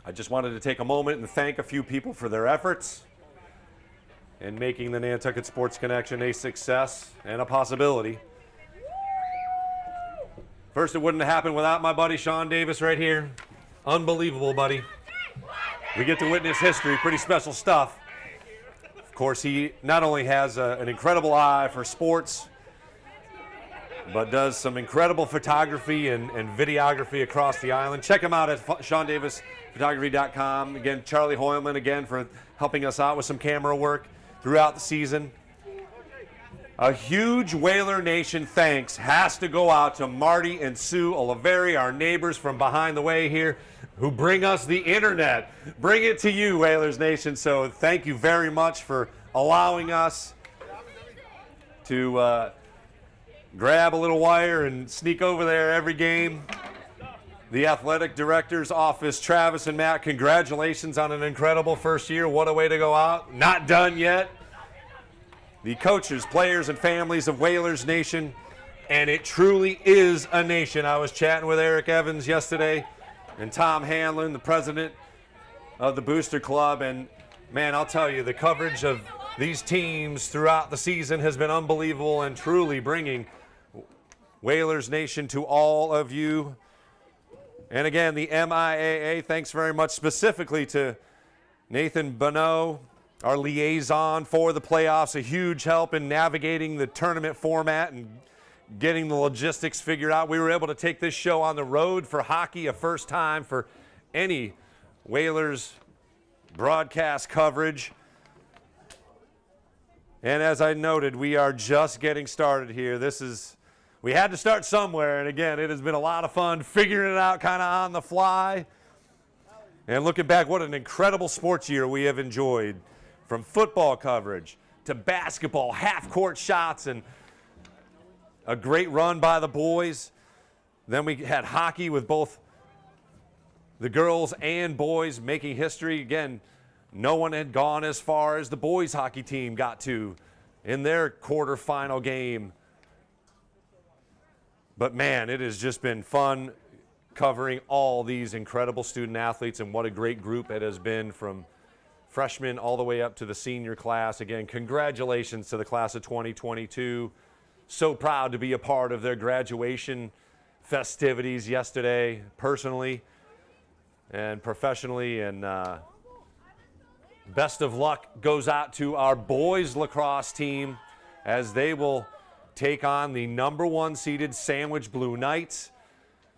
I just wanted to take a moment and thank a few people for their efforts in making the Nantucket Sports Connection a success and a possibility. First, it wouldn't have happened without my buddy Sean Davis right here. Unbelievable, buddy. We get to witness history, pretty special stuff. Of course, he not only has an incredible eye for sports, but does some incredible photography and videography across the island. Check him out at SeanDavisPhotography.com. Again, Charlie Hoyleman, again, for helping us out with some camera work throughout the season. A huge Whaler Nation thanks has to go out to Marty and Sue Oliveri, our neighbors from behind the way here, who bring us the internet. Bring it to you, Whalers Nation. So thank you very much for allowing us to grab a little wire and sneak over there every game. The athletic director's office, Travis and Matt, congratulations on an incredible first year. What a way to go out. Not done yet. The coaches, players, and families of Whalers Nation, and it truly is a nation. I was chatting with Eric Evans yesterday and Tom Hanlon, the president of the Booster Club, and man, I'll tell you, the coverage of these teams throughout the season has been unbelievable and truly bringing Whalers Nation to all of you. And again, the MIAA, thanks very much specifically to Nathan Bonneau, our liaison for the playoffs, a huge help in navigating the tournament format and getting the logistics figured out. We were able to take this show on the road for hockey, a first time for any Whalers broadcast coverage. And as I noted, we are just getting started here. We had to start somewhere, and again, it has been a lot of fun figuring it out kind of on the fly. And looking back, what an incredible sports year we have enjoyed. From football coverage to basketball, half-court shots, and a great run by the boys. Then we had hockey with both the girls and boys making history. Again, no one had gone as far as the boys hockey team got to in their quarterfinal game. But man, it has just been fun covering all these incredible student athletes, and what a great group it has been from freshmen all the way up to the senior class. Again, congratulations to the class of 2022. So proud to be a part of their graduation festivities yesterday, personally and professionally. And best of luck goes out to our boys lacrosse team as they will take on the #1 seeded Sandwich Blue Knights,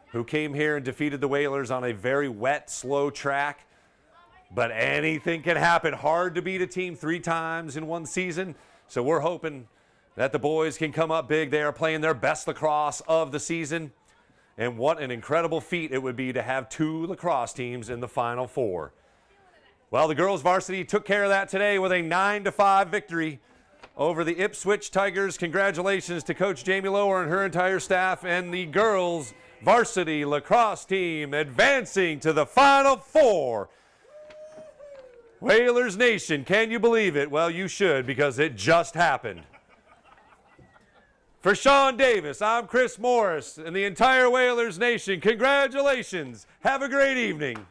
who came here and defeated the Whalers on a very wet, slow track. But anything can happen. Hard to beat a team 3 times in one season. So we're hoping that the boys can come up big. They are playing their best lacrosse of the season. And what an incredible feat it would be to have 2 lacrosse teams in the Final Four. Well, the girls varsity took care of that today with a 9-5 victory over the Ipswich Tigers. Congratulations to Coach Jamie Lower and her entire staff, and the girls varsity lacrosse team advancing to the Final Four. Whalers Nation, can you believe it? Well, you should, because it just happened. For Sean Davis, I'm Chris Morris, and the entire Whalers Nation, congratulations. Have a great evening.